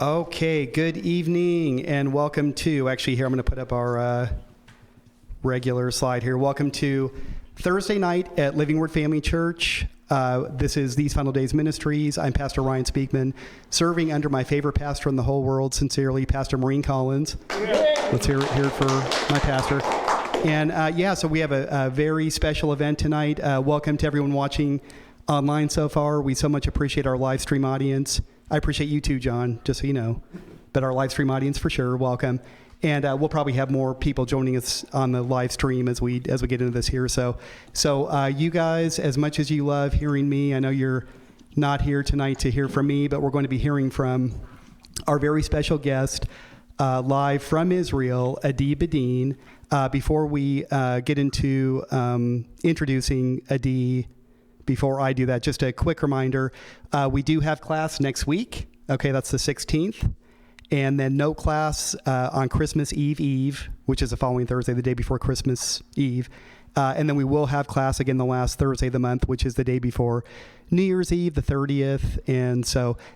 Okay, good evening and welcome to, actually here I'm going to put up our regular slide here. Welcome to Thursday night at Living Word Family Church. This is These Final Days Ministries. I'm Pastor Ryan Speakman, serving under my favorite pastor in the whole world, sincerely, Pastor Maureen Collins. Let's hear it for my pastor. And so we have a very special event tonight. Welcome to everyone watching online so far. We so much appreciate our live stream audience. I appreciate you too, John, just so you know. But our live stream audience for sure, welcome. And we'll probably have more people joining us on the live stream as we get into this here. So you guys, as much as you love hearing me, I know you're not here tonight to hear from me, but we're going to be hearing from our very special guest live from Israel, Adi Bedein. Before we get into introducing Adi, before I do that, just a quick reminder, we do have class next week. Okay, that's the 16th. And then no class on Christmas Eve, which is the following Thursday, the day before Christmas Eve. And then we will have class again the last Thursday of the month, which is the day before New Year's Eve, the 30th.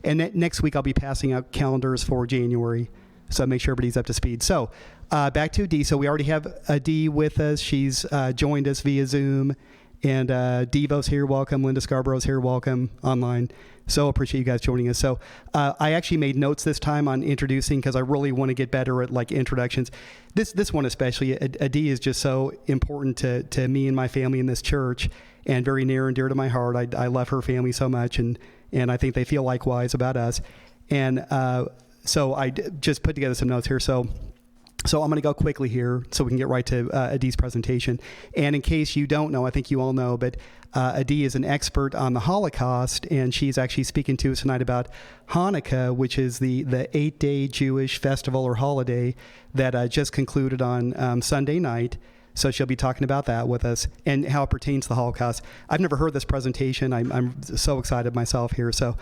And next week I'll be passing out calendars for January. So make sure everybody's up to speed. So back to Adi. So we already have Adi with us. She's joined us via Zoom. And Devo's here, welcome. Linda Scarborough's here, welcome online. So appreciate you guys joining us. So I actually made notes this time on introducing because I really want to get better at like introductions. This one especially, Adi is just so important to me and my family in this church and very near and dear to my heart. I love her family so much and I think they feel likewise about us. And so I just put together some notes here. So I'm going to go quickly here so we can get right to Adi's presentation. And in case you don't know, I think you all know, but Adi is an expert on the Holocaust, and she's actually speaking to us tonight about Hanukkah, which is the 8-day Jewish festival or holiday that just concluded on Sunday night. So she'll be talking about that with us and how it pertains to the Holocaust. I've never heard this presentation. I'm so excited myself here. So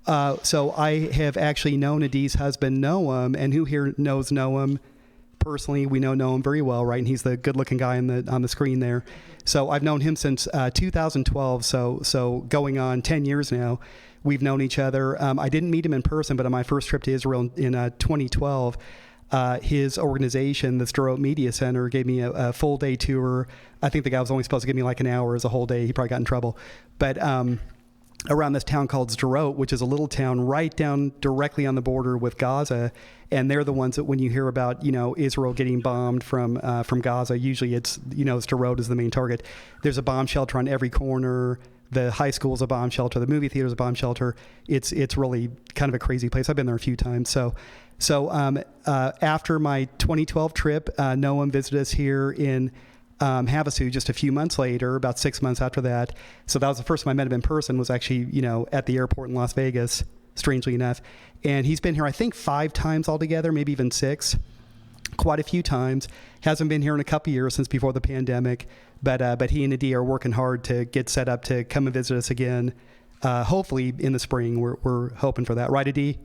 I have actually known Adi's husband, Noam, and who here knows Noam? Personally, we know Noam very well, right? And he's the good-looking guy on the screen there. So I've known him since 2012, so going on 10 years now. We've known each other. I didn't meet him in person, but on my first trip to Israel in 2012, his organization, the Sderot Media Center, gave me a full-day tour. I think the guy was only supposed to give me like an hour as a whole day. He probably got in trouble. But around this town called Sderot, which is a little town right down directly on the border with Gaza. And they're the ones that when you hear about, Israel getting bombed from Gaza, usually it's, Sderot is the main target. There's a bomb shelter on every corner. The high school is a bomb shelter. The movie theater is a bomb shelter. It's really kind of a crazy place. I've been there a few times. So after my 2012 trip, Noam visited us here in Havasu just a few months later, about 6 months after that. So that was the first time I met him in person, was actually, at the airport in Las Vegas, strangely enough. And he's been here, I think, 5 times altogether, maybe even 6, quite a few times. Hasn't been here in a couple years since before the pandemic, but he and Adi are working hard to get set up to come and visit us again, hopefully in the spring. We're hoping for that. Right, Adi?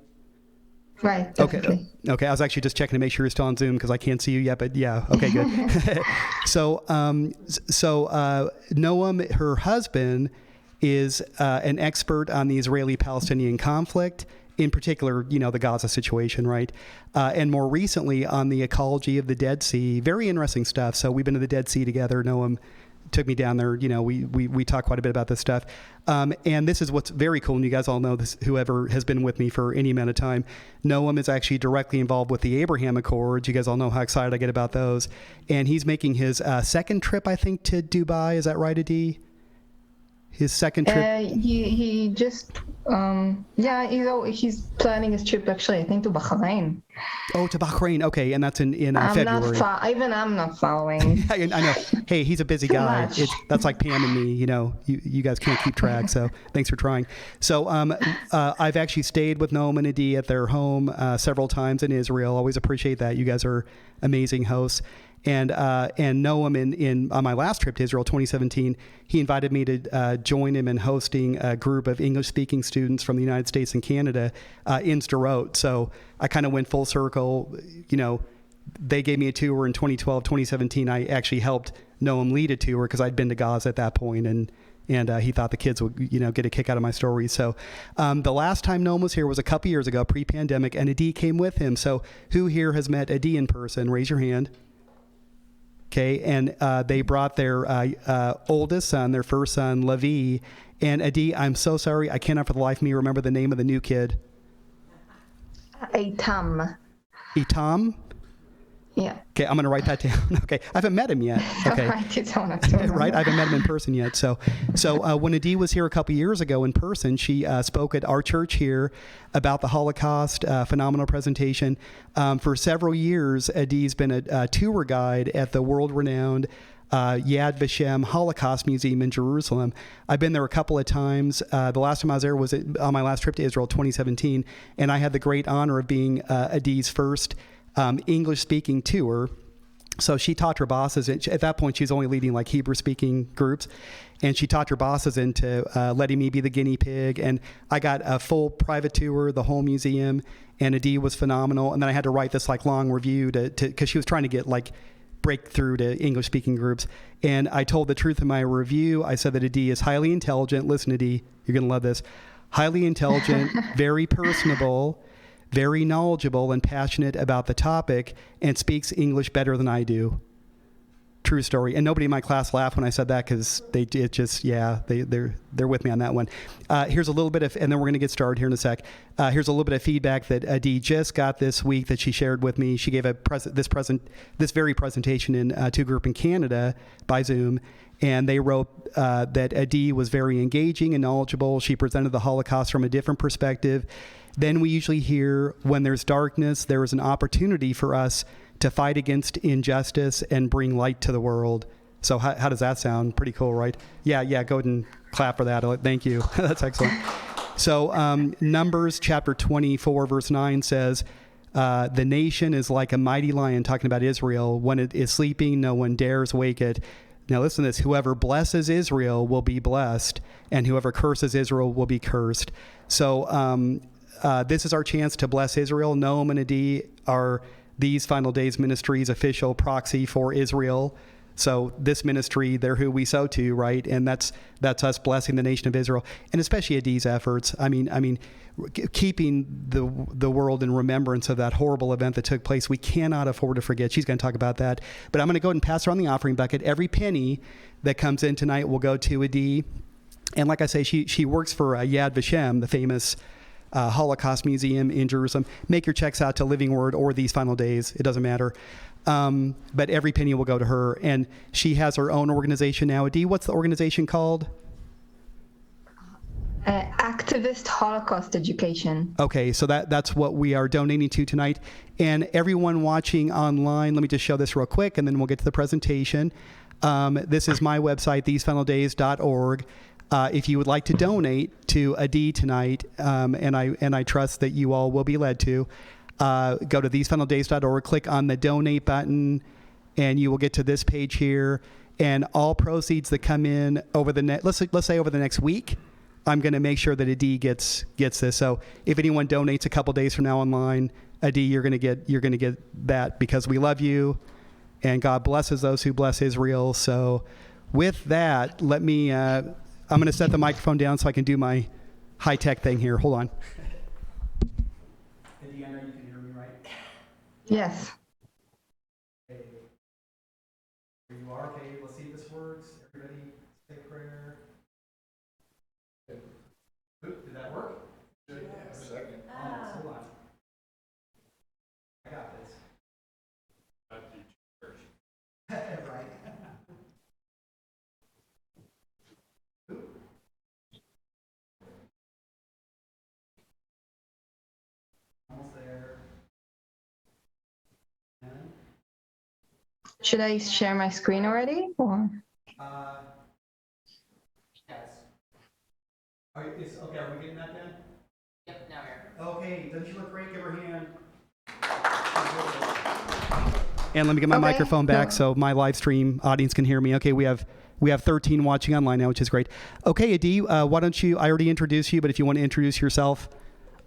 Right. Definitely. Okay. I was actually just checking to make sure you're still on Zoom because I can't see you yet, but yeah. Okay, good. So Noam, her husband, is an expert on the Israeli-Palestinian conflict, in particular, the Gaza situation, right? And more recently on the ecology of the Dead Sea. Very interesting stuff. So we've been to the Dead Sea together. Noam took me down there. We talk quite a bit about this stuff. And this is what's very cool, and you guys all know this, whoever has been with me for any amount of time. Noam is actually directly involved with the Abraham Accords. You guys all know how excited I get about those. And he's making his second trip, I think, to Dubai. Is that right, Adi? His second trip? He just, he's planning his trip actually, I think, to Bahrain. Oh, to Bahrain. Okay, and that's in February. I'm not following. I know. Hey, he's a busy guy. That's like Pam and me. You guys can't keep track. So thanks for trying. So I've actually stayed with Noam and Adi at their home several times in Israel. Always appreciate that. You guys are amazing hosts. And Noam on my last trip to Israel, 2017, he invited me to join him in hosting a group of English-speaking students from the United States and Canada in Sderot. So I kind of went full circle. They gave me a tour in 2012, 2017. I actually helped Noam lead a tour because I'd been to Gaza at that point, and And he thought the kids would, get a kick out of my story. So the last time Noam was here was a couple years ago, pre-pandemic, and Adi came with him. So who here has met Adi in person? Raise your hand. Okay, and they brought their oldest son, their first son, Levi. And Adi, I'm so sorry, I cannot for the life of me remember the name of the new kid. Itam. Itam? Yeah. Okay, I'm going to write that down. Okay, I haven't met him yet. Okay. Write it down. Right, I haven't met him in person yet. So when Adi was here a couple years ago in person, she spoke at our church here about the Holocaust, phenomenal presentation. For several years, Adi's been a tour guide at the world-renowned Yad Vashem Holocaust Museum in Jerusalem. I've been there a couple of times. The last time I was there was on my last trip to Israel, 2017, and I had the great honor of being Adi's first English-speaking tour. So she talked her bosses, and at that point she was only leading like Hebrew-speaking groups, and she talked her bosses into letting me be the guinea pig, and I got a full private tour, the whole museum, and Adi was phenomenal. And then I had to write this like long review to because she was trying to get like breakthrough to English-speaking groups. And I told the truth in my review. I said that Adi is highly intelligent. Listen, Adi, you're going to love this. Highly intelligent, very personable, very knowledgeable and passionate about the topic, and speaks English better than I do. True story. And nobody in my class laughed when I said that because they're with me on that one. Here's a little bit of, and then we're going to get started here in a sec. Here's a little bit of feedback that Adi just got this week that she shared with me. She gave this very presentation to a group in Canada by Zoom, and they wrote that Adi was very engaging and knowledgeable. She presented the Holocaust from a different perspective. Then we usually hear when there's darkness, there is an opportunity for us to fight against injustice and bring light to the world. So how does that sound? Pretty cool, right? Yeah, go ahead and clap for that. Thank you. That's excellent. So Numbers chapter 24, verse 9 says, the nation is like a mighty lion, talking about Israel. When it is sleeping, no one dares wake it. Now listen to this. Whoever blesses Israel will be blessed, and whoever curses Israel will be cursed. So this is our chance to bless Israel. Noam and Adi are These Final Days Ministry's official proxy for Israel. So this ministry, they're who we sow to, right? And that's us blessing the nation of Israel, and especially Adi's efforts. I mean, keeping the world in remembrance of that horrible event that took place. We cannot afford to forget. She's going to talk about that. But I'm going to go ahead and pass around the offering bucket. Every penny that comes in tonight will go to Adi. And like I say, she works for Yad Vashem, the famous Holocaust Museum in Jerusalem. Make your checks out to Living Word or These Final Days. It doesn't matter. But every penny will go to her. And she has her own organization now. Adi, what's the organization called? Activist Holocaust Education. Okay, so that's what we are donating to tonight. And everyone watching online, let me just show this real quick, and then we'll get to the presentation. This is my website, thesefinaldays.org. If you would like to donate to Adi tonight, and I trust that you all will be led to, go to thesefinaldays.org, click on the donate button, and you will get to this page here. And all proceeds that come in over the let's say over the next week, I'm going to make sure that Adi gets this. So if anyone donates a couple days from now online, Adi, you're going to get that, because we love you, and God blesses those who bless Israel. So with that, let me. I'm going to set the microphone down so I can do my high-tech thing here. Hold on. Adi, I know you can hear me, right? Yes. Okay. Here you are. Okay, let's see if this works. Everybody say a prayer. Good. Did that work? Good. Yeah, a second. Hold on. I got this. Right. Almost there. Should I share my screen already? Or? Yes. Okay, are we getting that then? Yep, now we're. Okay, doesn't she look great? Give her a hand. And let me get my microphone back so my live stream audience can hear me. Okay, we have 13 watching online now, which is great. Okay, Adi, why don't you, I already introduced you, but if you want to introduce yourself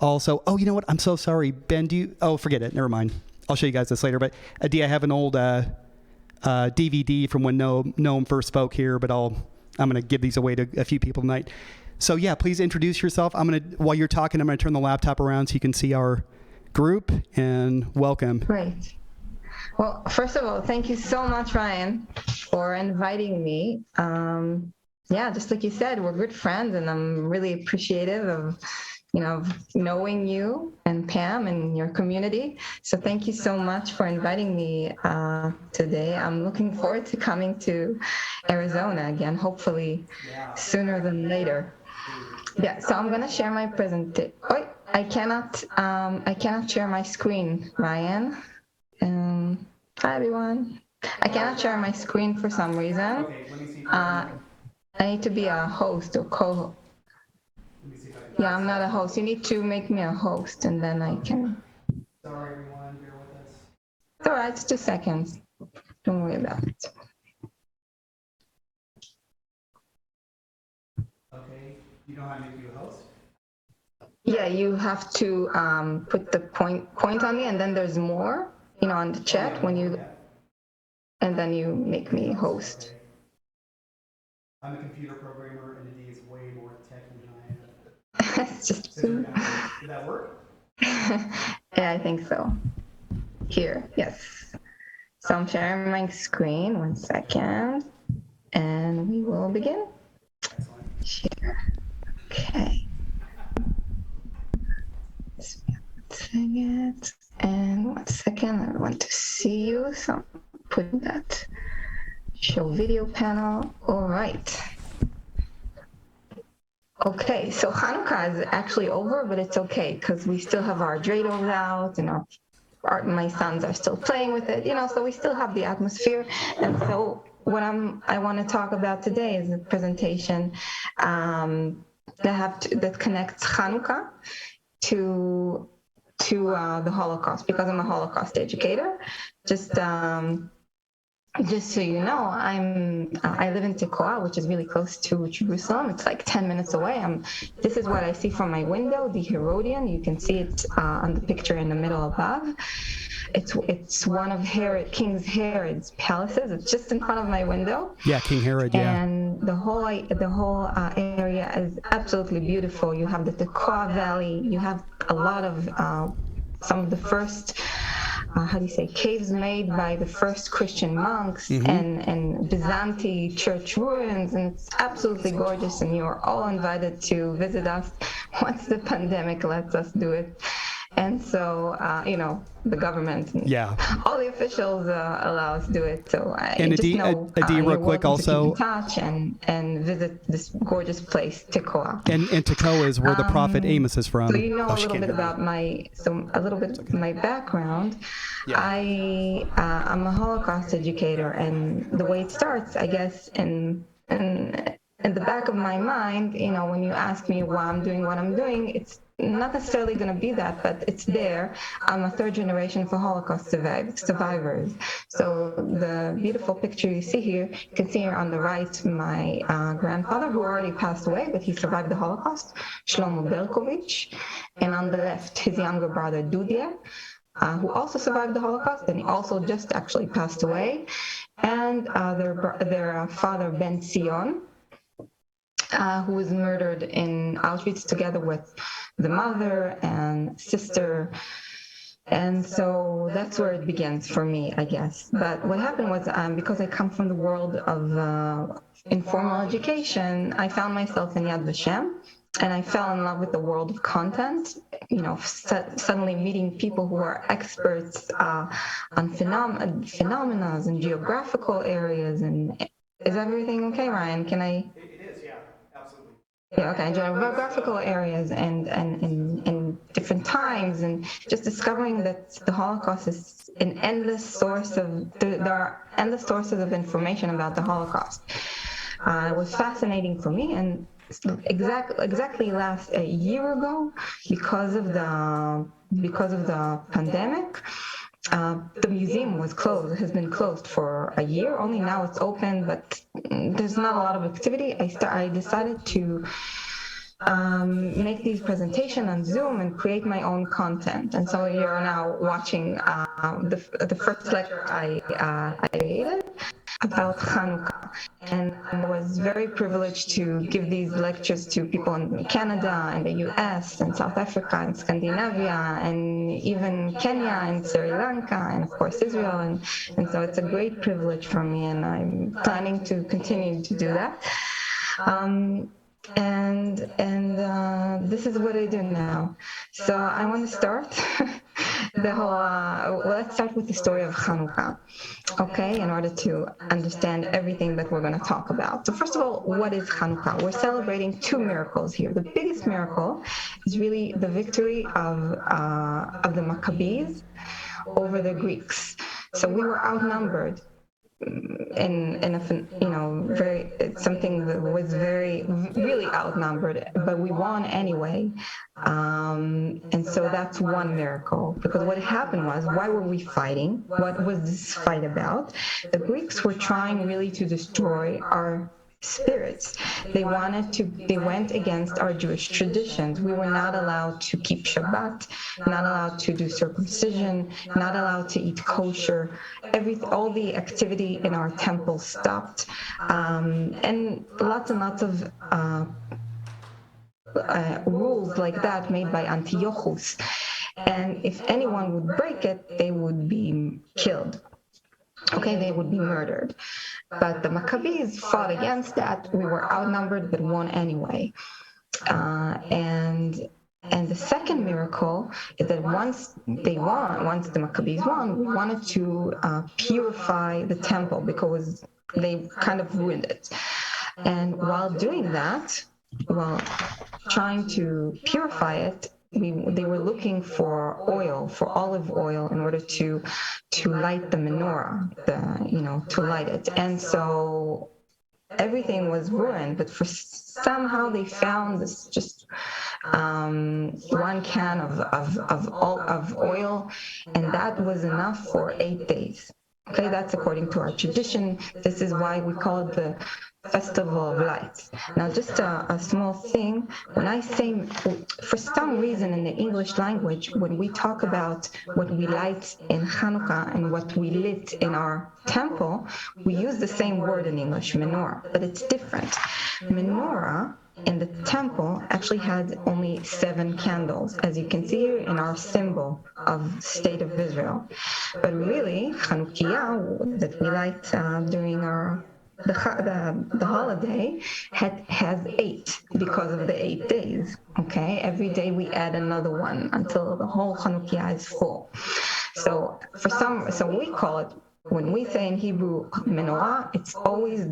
also. Oh, you know what? I'm so sorry. Ben, forget it. Never mind. I'll show you guys this later. But Adi, I have an old DVD from when Noam first spoke here, but I'll I'm going to give these away to a few people tonight. So yeah, please introduce yourself. While you're talking, I'm going to turn the laptop around so you can see our group, and welcome. Great. Well, first of all, thank you so much, Ryan, for inviting me. Yeah, just like you said, we're good friends, and I'm really appreciative of, knowing you and Pam and your community. So thank you so much for inviting me today. I'm looking forward to coming to Arizona again, hopefully sooner than later. Yeah, so I'm gonna share my presentation. Oh, I cannot share my screen, Ryan. Hi everyone. I cannot share my screen for some reason. Okay, let me see. I need to be a host or co. Yeah, I'm not a host. You need to make me a host, and then I can. Sorry, everyone. Bear with us. It's all right. It's 2 seconds. Don't worry about it. Okay. You know how to make you a host? Yeah, you have to put the point on me, and then there's more. On the chat when you, and then you make me host. Okay. I'm a computer programmer, and Adi is way more techy than I am. It's just. Did that work? Yeah, I think so. Here, yes. So I'm sharing my screen. 1 second, and we will begin. Excellent. Share. Okay. And 1 second, I want to see you. So I'm putting that show video panel. All right. Okay, so Hanukkah is actually over, but it's okay because we still have our dreidels out, and my sons are still playing with it, so we still have the atmosphere. And so what I want to talk about today is a presentation that connects Hanukkah to the Holocaust, because I'm a Holocaust educator. Just so you know, I live in Tekoa, which is really close to Jerusalem. It's like 10 minutes away. This is what I see from my window, the Herodian. You can see it on the picture in the middle above. It's one of King Herod's palaces. It's just in front of my window. Yeah, King Herod. Yeah. And the whole area is absolutely beautiful. You have the Tekoa Valley. You have a lot of some of the first. Caves made by the first Christian monks, and Byzantine church ruins, and it's absolutely gorgeous, and you're all invited to visit us once the pandemic lets us do it. And so, the government, and all the officials allow us to do it. So Adi, real quick, also to keep in touch and visit this gorgeous place, Tekoa. And Tekoa is where the prophet Amos is from. So you know a little bit about my background. Yeah. I'm a Holocaust educator, and the way it starts, I guess, in the back of my mind, when you ask me why I'm doing what I'm doing, it's not necessarily going to be that, but it's there. I'm a third generation of Holocaust survivors. So the beautiful picture you see here, you can see here on the right, my grandfather, who already passed away, but he survived the Holocaust, Shlomo Berkovich. And on the left, his younger brother, Dudia, who also survived the Holocaust, and he also just actually passed away. And their father, Ben Sion, who was murdered in Auschwitz together with the mother and sister. And so that's where it begins for me, I guess. But what happened was, because I come from the world of informal education, I found myself in Yad Vashem, and I fell in love with the world of content, suddenly meeting people who are experts on phenomena and geographical areas. And is everything okay, Ryan? Can I? It is, yeah, absolutely. Yeah, okay. Geographical areas and in different times, and just discovering that the Holocaust is an endless source of, there are endless sources of information about the Holocaust. It was fascinating for me, and exactly a year ago, because of the pandemic, the museum was closed. It has been closed for a year. Only now it's open, but there's not a lot of activity. I decided to make these presentations on Zoom and create my own content. And so you're now watching the first lecture I created. about Hanukkah. And I was very privileged to give these lectures to people in Canada and the US and South Africa and Scandinavia and even Kenya and Sri Lanka and of course Israel. And so it's a great privilege for me, and I'm planning to continue to do that. This is what I do now. So I want to start let's start with the story of Hanukkah, okay, in order to understand everything that we're going to talk about. So first of all, what is Hanukkah? We're celebrating two miracles here. The biggest miracle is really the victory of the Maccabees over the Greeks. So we were outnumbered very, it's something that was really outnumbered, but we won anyway. And so that's one miracle, because what happened was, why were we fighting? What was this fight about? The Greeks were trying really to destroy our spirits. They went against our Jewish traditions. We were not allowed to keep Shabbat, not allowed to do circumcision, not allowed to eat kosher. All the activity in our temple stopped, and lots of rules like that made by Antiochus. And if anyone would break it, they would be killed. Okay, they would be murdered. But the Maccabees fought against that. We were outnumbered, but won anyway. And the second miracle is that once the Maccabees won, we wanted to purify the temple because they kind of ruined it. And while doing that, while trying to purify it, they were looking for olive oil, in order to light the menorah, to light it. And so everything was ruined, but somehow they found this just one can of oil, and that was enough for 8 days. Okay, that's according to our tradition. This is why we call it the Festival of Lights. Now, just a small thing, when I say, for some reason in the English language, when we talk about what we light in Hanukkah and what we lit in our temple, we use the same word in English, menorah, but it's different. Menorah in the temple actually had only 7 candles, as you can see here in our symbol of State of Israel. But really, Hanukkah, that we light during the holiday, has 8 because of the 8 days. Okay, every day we add another one until the whole Hanukkah is full. So we call it, when we say in Hebrew menorah, it's always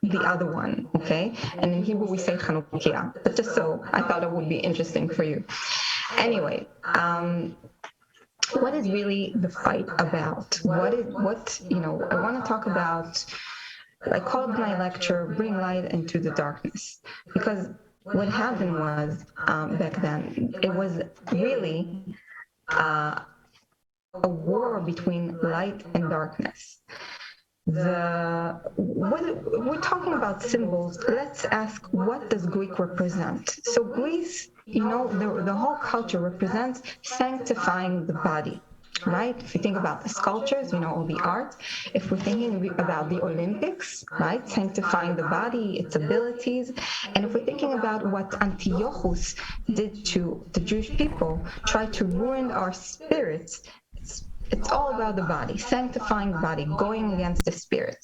the other one, okay? And in Hebrew we say Hanukkah. But just so I thought it would be interesting for you. Anyway, what is really the fight about? I want to talk about. I called my lecture "Bring Light into the Darkness," because what happened was, back then, it was really a war between light and darkness. We're talking about symbols. Let's ask, what does Greek represent? So Greece, the whole culture represents sanctifying the body. Right? If you think about the sculptures, all the art. If we're thinking about the Olympics, right? Sanctifying the body, its abilities. And if we're thinking about what Antiochus did to the Jewish people, tried to ruin our spirits, it's all about the body, sanctifying the body, going against the spirit.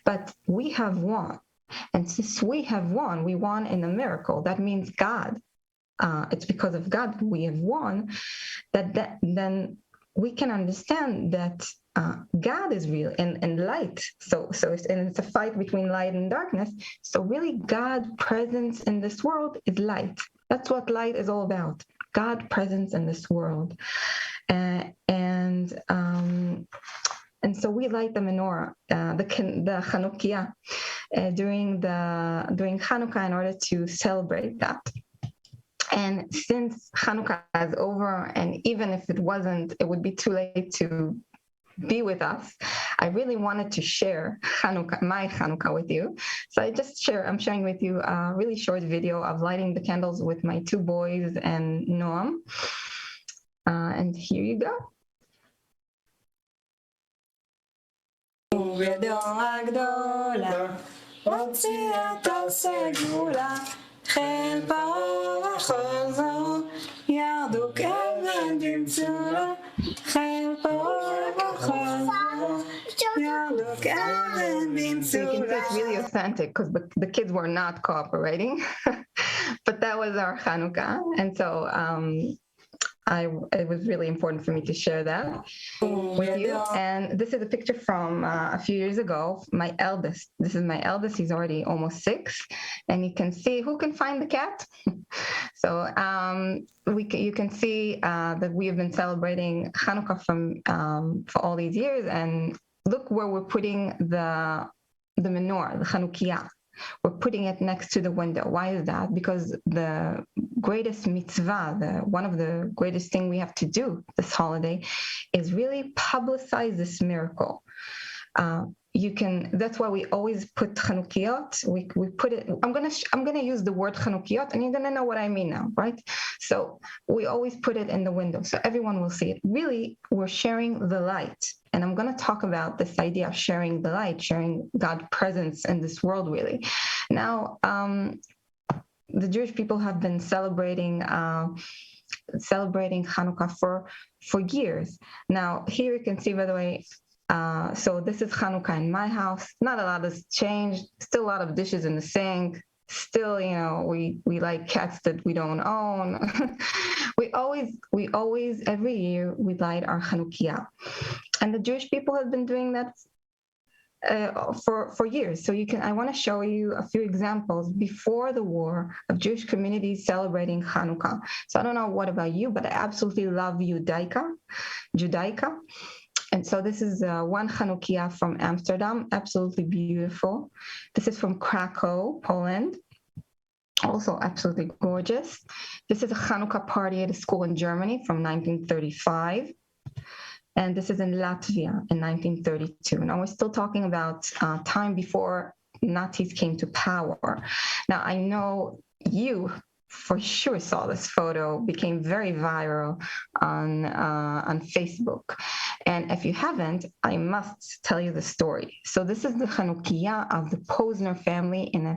But we have won. And since we have won, we won in a miracle. That means God. It's because of God that we have won, then we can understand that God is real and light. So it's a fight between light and darkness. So really, God's presence in this world is light. That's what light is all about. God's presence in this world. And so we light the menorah, the Chanukiah, during Hanukkah, in order to celebrate that. And since Hanukkah is over, and even if it wasn't, it would be too late to be with us, I really wanted to share my Hanukkah with you. So I'm sharing with you a really short video of lighting the candles with my 2 boys and Noam. And here you go. ובידו הגדולה הוציאה את הסגולה חיל פרעה וכל זרוע ירדו כאבן במצולה חיל פרעה וכל זרוע ירדו כאבן So you can see במצולה. it's really authentic because the kids were not cooperating, but that was our Hanukkah, and so it was really important for me to share that with you. And this is a picture from a few years ago. My eldest, this is my eldest. He's already almost 6, and you can see who can find the cat. So you can see that we have been celebrating Hanukkah for all these years, and look where we're putting the menorah, the Chanukiah. We're putting it next to the window. Why is that? Because the greatest mitzvah, one of the greatest thing we have to do this holiday, is really publicize this miracle. That's why we always put Chanukiyot. We put it. I'm gonna use the word Chanukiyot, and you're gonna know what I mean now, right? So we always put it in the window, so everyone will see it. Really, we're sharing the light, and I'm gonna talk about this idea of sharing the light, sharing God's presence in this world. Really, now the Jewish people have been celebrating Hanukkah for years. Now here you can see, by the way. So this is Hanukkah in my house. Not a lot has changed. Still a lot of dishes in the sink. Still, we like cats that we don't own. we always every year we light our Chanukiah, and the Jewish people have been doing that for years. So I want to show you a few examples before the war of Jewish communities celebrating Hanukkah. So I don't know what about you, but I absolutely love Judaica. And so this is one Chanukiah from Amsterdam, absolutely beautiful. This is from Krakow, Poland, also absolutely gorgeous. This is a Hanukkah party at a school in Germany from 1935. And this is in Latvia in 1932. Now we're still talking about time before Nazis came to power. Now I know you for sure saw this photo, became very viral on Facebook. And if you haven't, I must tell you the story. So this is the Chanukiah of the Posner family in a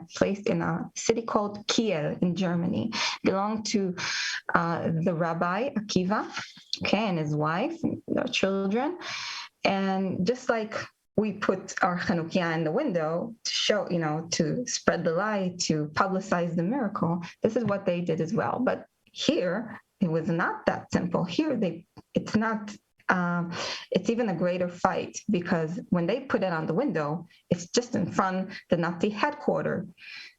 city called Kiel in Germany. Belonged to the Rabbi Akiva, and his wife, and their children. And just like we put our Chanukiah in the window to show, to spread the light, to publicize the miracle. This is what they did as well. But here, it was not that simple. Here, it's not. It's even a greater fight, because when they put it on the window, it's just in front the Nazi headquarters.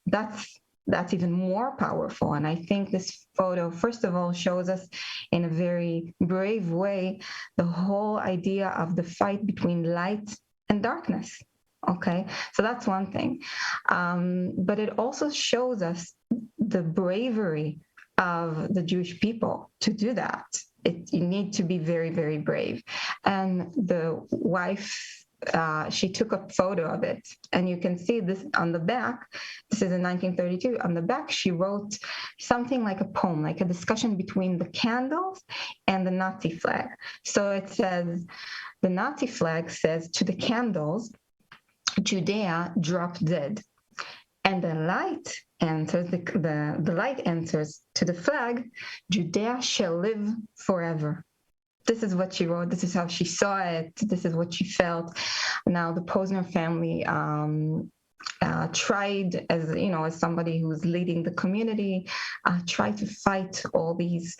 That's even more powerful. And I think this photo, first of all, shows us in a very brave way the whole idea of the fight between light and darkness. Okay, so that's one thing. But it also shows us the bravery of the Jewish people to do that. You need to be very, very brave. And the wife, she took a photo of it, and you can see this on the back. This is in 1932. On the back, she wrote something like a poem, like a discussion between the candles and the Nazi flag. So it says, the Nazi flag says, to the candles, Judea dropped dead. And the light answers, the light answers to the flag, Judea shall live forever. This is what she wrote. This is how she saw it. This is what she felt. Now, the Posner family tried, as somebody who's leading the community, tried to fight all these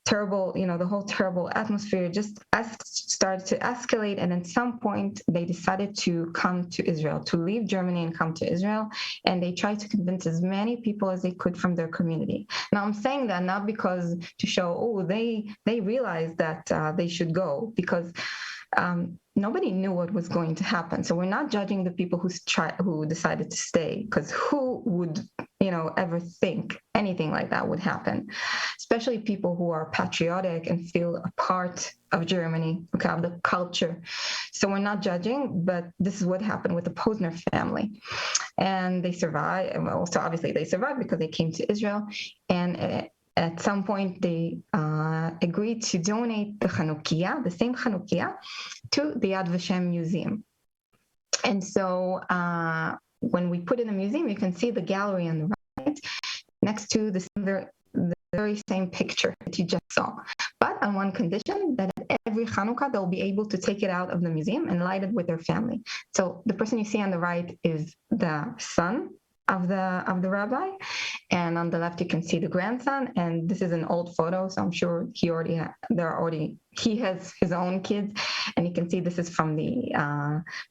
terrible, the whole terrible atmosphere just started to escalate. And at some point, they decided to come to Israel, to leave Germany and come to Israel. And they tried to convince as many people as they could from their community. Now, I'm saying that not because to show, they realized that they should go, because nobody knew what was going to happen. So we're not judging the people who decided to stay, because who would, ever think anything like that would happen? Especially people who are patriotic and feel a part of Germany, of the culture. So we're not judging, but this is what happened with the Posner family. And they survived. And also, obviously, they survived because they came to Israel. And at some point, they agreed to donate the Chanukiah, the same Chanukiah, to the Yad Vashem Museum. And so when we put in a museum, you can see the gallery on the right next to the very same picture that you just saw, but on one condition, that at every Hanukkah, they'll be able to take it out of the museum and light it with their family. So the person you see on the right is the son of the rabbi, and on the left you can see the grandson. And this is an old photo, so I'm sure he has his own kids, and you can see this is from the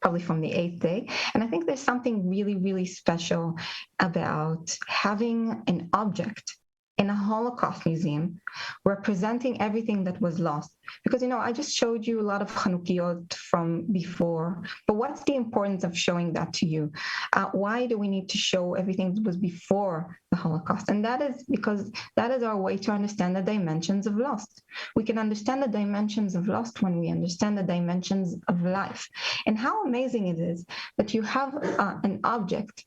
probably from the 8th day. And I think there's something really, really special about having an object in a Holocaust museum representing everything that was lost. Because, I just showed you a lot of Chanukiot from before, but what's the importance of showing that to you? Why do we need to show everything that was before the Holocaust? And that is because that is our way to understand the dimensions of loss. We can understand the dimensions of loss when we understand the dimensions of life. And how amazing it is that you have an object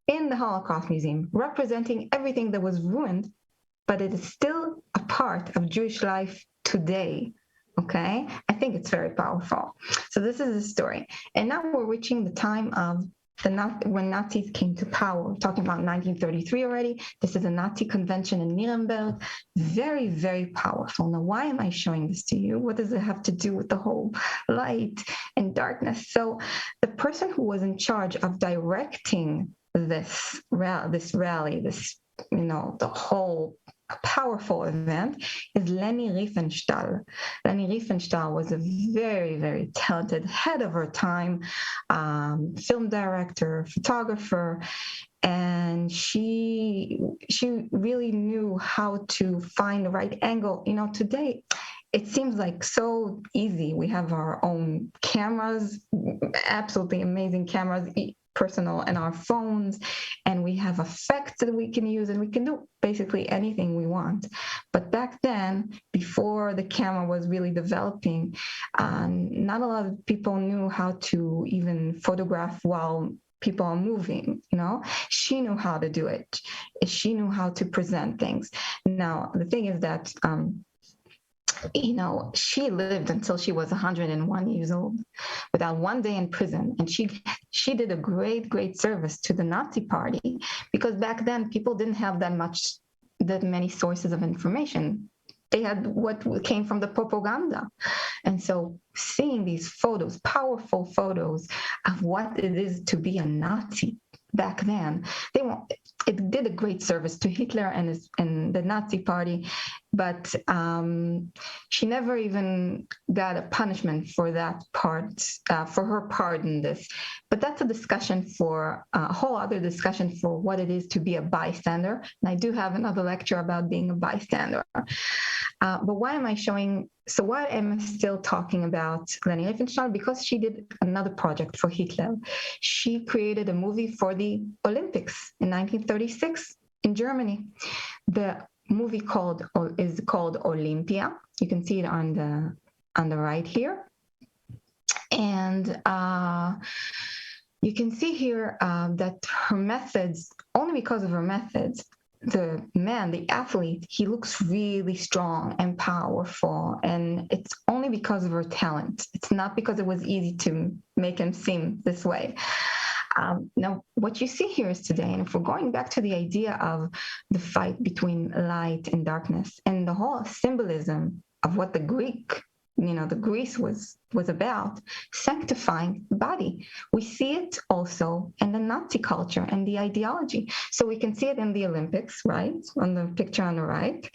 in the Holocaust Museum representing everything that was ruined, but it is still a part of Jewish life today. Okay, I think it's very powerful. So this is the story. And now we're reaching the time of when Nazis came to power. We're talking about 1933 already. This is a Nazi convention in Nuremberg. Very, very powerful. Now, why am I showing this to you? What does it have to do with the whole light and darkness? So the person who was in charge of directing this rally, the whole powerful event is Leni Riefenstahl. Leni Riefenstahl was a very, very talented, head of her time, film director, photographer, and she really knew how to find the right angle. Today it seems like so easy. We have our own cameras, absolutely amazing cameras, personal, and our phones, and we have effects that we can use, and we can do basically anything we want. But back then, before the camera was really developing, not a lot of people knew how to even photograph while people are moving. She knew how to do it. She knew how to present things. Now, the thing is that she lived until she was 101 years old without one day in prison. And she did a great, great service to the Nazi party, because back then people didn't have that many sources of information. They had what came from the propaganda. And so seeing these photos, powerful photos of what it is to be a Nazi back then, it did a great service to Hitler and the Nazi party, but she never even got a punishment for that part, for her part in this. But that's a whole other discussion for what it is to be a bystander. And I do have another lecture about being a bystander. But why am I still talking about Leni Riefenstahl? Because she did another project for Hitler. She created a movie for the Olympics in 1936 in Germany. The movie is called Olympia. You can see it on the right here. And you can see here that her methods, only because of her methods, the athlete, he looks really strong and powerful, and it's only because of her talent. It's not because it was easy to make him seem this way. Now, what you see here is today, and if we're going back to the idea of the fight between light and darkness and the whole symbolism of what the Greece was about, sanctifying the body. We see it also in the Nazi culture and the ideology. So we can see it in the Olympics, right, on the picture on the right.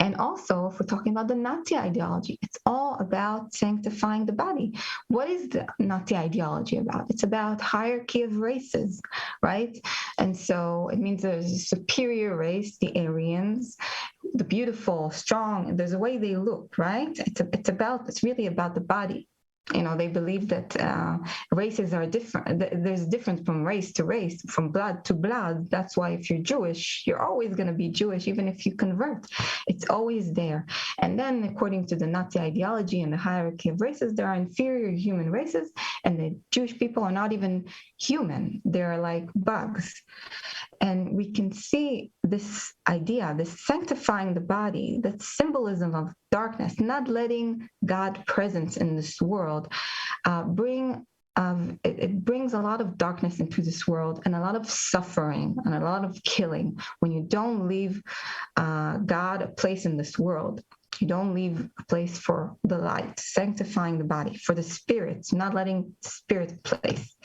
And also, if we're talking about the Nazi ideology, it's all about sanctifying the body. What is the Nazi ideology about? It's about hierarchy of races, right? And so it means there's a superior race, the Aryans, the beautiful, strong. There's a way they look, right? It's really about the body. They believe that races are different. There's a difference from race to race, from blood to blood. That's why if you're Jewish, you're always going to be Jewish, even if you convert. It's always there. And then, according to the Nazi ideology and the hierarchy of races, there are inferior human races, and the Jewish people are not even human. They're like bugs. And we can see this idea, this sanctifying the body, that symbolism of darkness, not letting God's presence in this world bring it brings a lot of darkness into this world and a lot of suffering and a lot of killing when you don't leave God a place in this world. You don't leave a place for the light, sanctifying the body, for the spirits, not letting spirit place.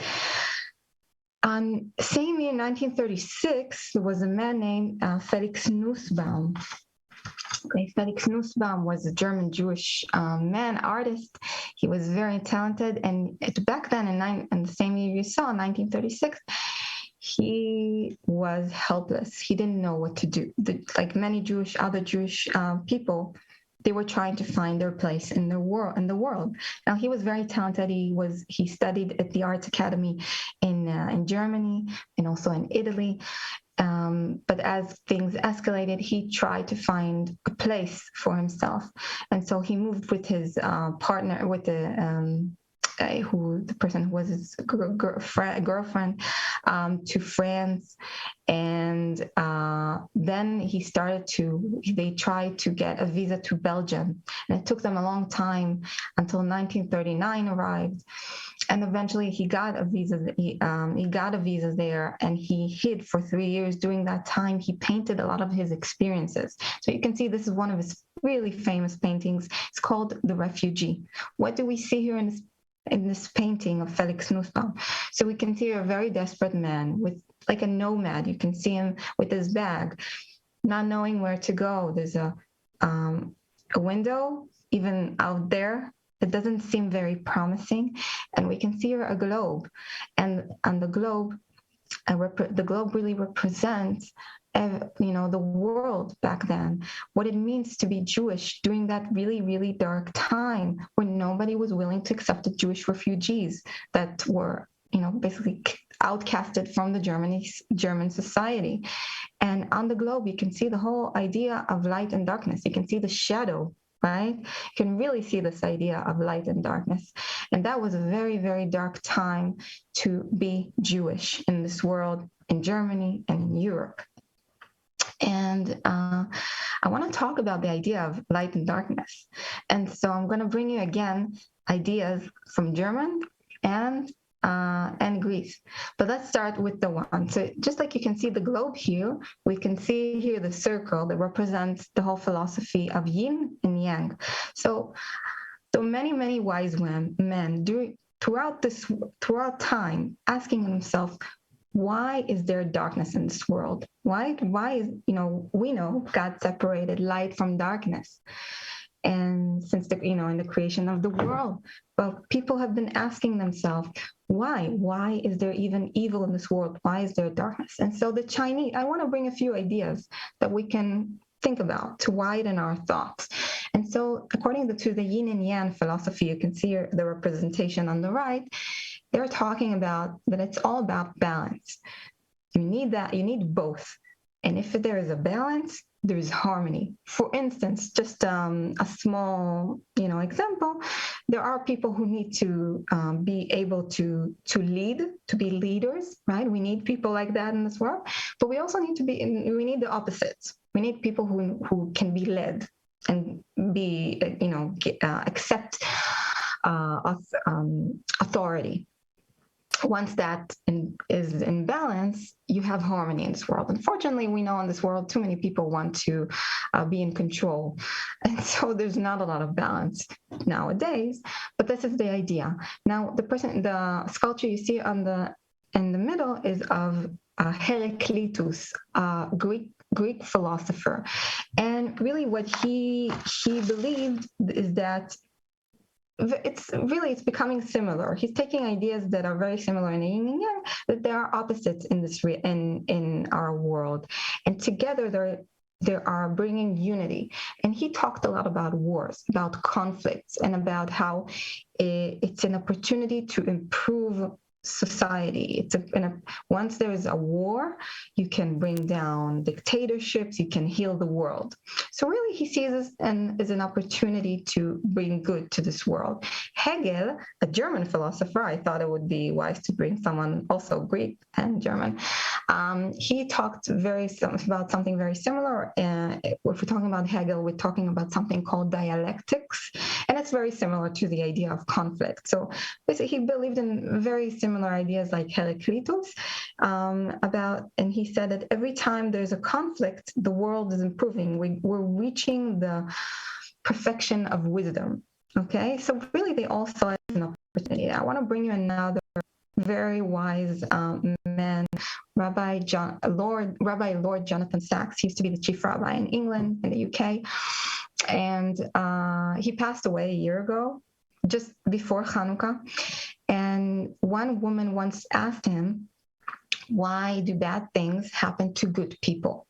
Same year, 1936, there was a man named Felix Nussbaum. Okay, Felix Nussbaum was a German Jewish man, artist. He was very talented, and back then, in the same year you saw, 1936, he was helpless. He didn't know what to do. Like many other Jewish people, they were trying to find their place in the world. Now, he was very talented. He studied at the Arts Academy in Germany and also in Italy. But as things escalated, he tried to find a place for himself, and so he moved with his partner, with the person who was his girlfriend, to France, and then they tried to get a visa to Belgium, and it took them a long time until 1939 arrived, and eventually he got a visa. He got a visa there, and he hid for 3 years. During that time, he painted a lot of his experiences. So you can see this is one of his really famous paintings. It's called The Refugee. What do we see here in this painting of Felix Nussbaum? So we can see a very desperate man with like a nomad. You can see him with his bag, not knowing where to go. There's a window even out there. It doesn't seem very promising. And we can see here a globe. And on the globe, the globe really represents the world back then, what it means to be Jewish during that really, really dark time when nobody was willing to accept the Jewish refugees that were, basically outcasted from the German society. And on the globe, you can see the whole idea of light and darkness. You can see the shadow, right? You can really see this idea of light and darkness. And that was a very, very dark time to be Jewish in this world, in Germany and in Europe. And I want to talk about the idea of light and darkness. And so I'm going to bring you again ideas from German and Greece. But let's start with the one. So just like you can see the globe here, we can see here the circle that represents the whole philosophy of yin and yang. So many, many wise men throughout time asking themselves, why is there darkness in this world? Why is, we know God separated light from darkness. And since in the creation of the world, but people have been asking themselves, why is there even evil in this world? Why is there darkness? And so I want to bring a few ideas that we can think about to widen our thoughts. And so according to the yin and yang philosophy, you can see the representation on the right. They're talking about that it's all about balance. You need that, you need both. And if there is a balance, there is harmony. For instance, just a small, example, there are people who need to be able to lead, to be leaders, right? We need people like that in this world, but we also need we need the opposites. We need people who can be led and be, accept authority. Once that is in balance, you have harmony in this world. Unfortunately, we know in this world, too many people want to be in control. And so there's not a lot of balance nowadays, but this is the idea. Now, the sculpture you see in the middle is of Heraclitus, Greek philosopher. And really what he believed is that it's becoming similar. He's taking ideas that are very similar in the yin and yang, that there are opposites in our world, and together they are bringing unity. And he talked a lot about wars, about conflicts, and about how it's an opportunity to improve society. Once there is a war, you can bring down dictatorships, you can heal the world. So really he sees this as an opportunity to bring good to this world. Hegel, a German philosopher, I thought it would be wise to bring someone also Greek and German. He talked about something very similar. If we're talking about Hegel, we're talking about something called dialectics. And that's very similar to the idea of conflict. So basically, he believed in very similar ideas like Heraclitus, and he said that every time there's a conflict, the world is improving. We're reaching the perfection of wisdom. Okay, so really, they all saw it as an opportunity. I want to bring you another very wise man, Rabbi Lord Jonathan Sacks. He used to be the chief rabbi in England, in the UK, and he passed away a year ago, just before Hanukkah. And one woman once asked him, "Why do bad things happen to good people?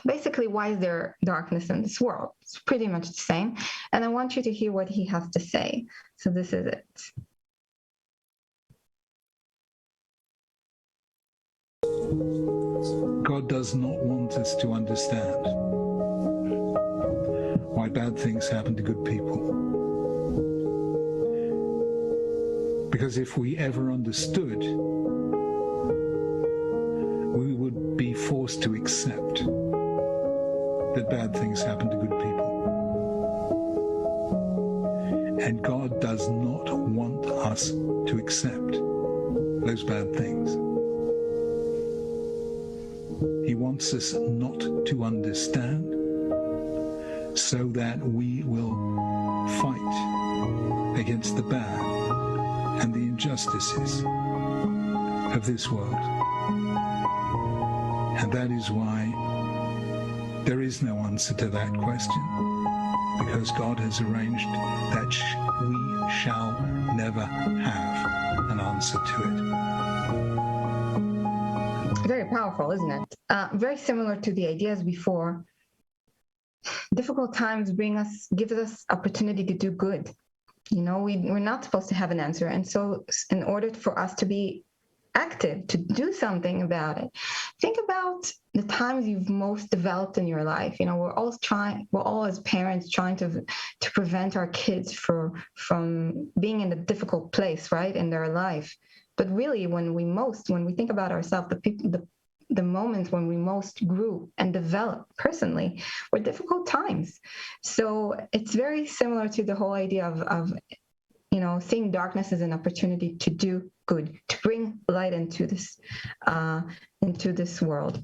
Basically, why is there darkness in this world?" It's pretty much the same. And I want you to hear what he has to say. So this is it. God does not want us to understand why bad things happen to good people. Because if we ever understood, we would be forced to accept that bad things happen to good people. And God does not want us to accept those bad things. He wants us not to understand so that we will fight against the bad and the injustices of this world. And that is why there is no answer to that question, because God has arranged that we shall never have an answer to it. Very powerful, isn't it? Very similar to the ideas before. Difficult times gives us opportunity to do good. You know, we're not supposed to have an answer. And so in order for us to be active, to do something about it, think about the times you've most developed in your life. You know, we're all as parents trying to prevent our kids from being in a difficult place, right, in their life. But really, when we think about ourselves, the moments when we most grew and developed personally were difficult times. So it's very similar to the whole idea of seeing darkness as an opportunity to do good, to bring light into this world.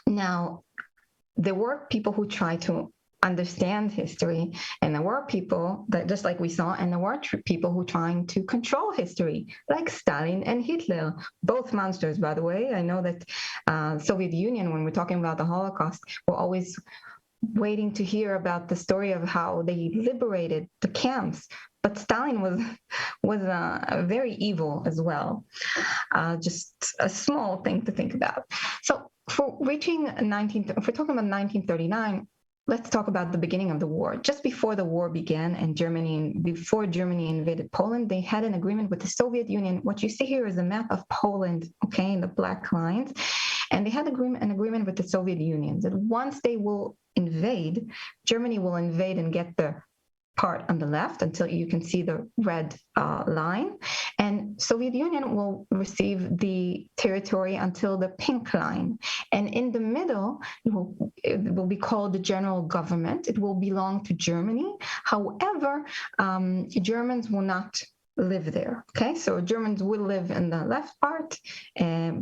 Now, there were people who tried to understand history, and there were people that, just like we saw, and there were people who trying to control history, like Stalin and Hitler, both monsters, by the way. I know that Soviet Union, when we're talking about the Holocaust, we're always waiting to hear about the story of how they liberated the camps. But Stalin was very evil as well. Just a small thing to think about. So if we're talking about 1939, let's talk about the beginning of the war. Just before the war began and before Germany invaded Poland, they had an agreement with the Soviet Union. What you see here is a map of Poland, okay, in the black lines. And they had an agreement with the Soviet Union that once they will invade, Germany will invade and get the part on the left until you can see the red line, and Soviet Union will receive the territory until the pink line, and in the middle it will be called the general government. It will belong to Germany. However, Germans will not live there. Okay, so Germans will live in the left part,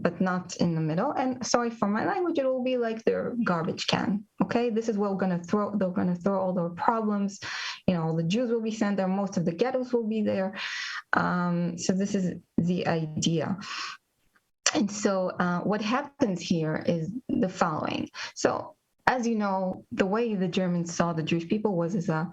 but not in the middle. And sorry for my language, it will be like their garbage can. Okay, this is where we're going to throw. They're going to throw all their problems. You know, the Jews will be sent there. Most of the ghettos will be there. So this is the idea. And so what happens here is the following. So, as you know, the way the Germans saw the Jewish people was as a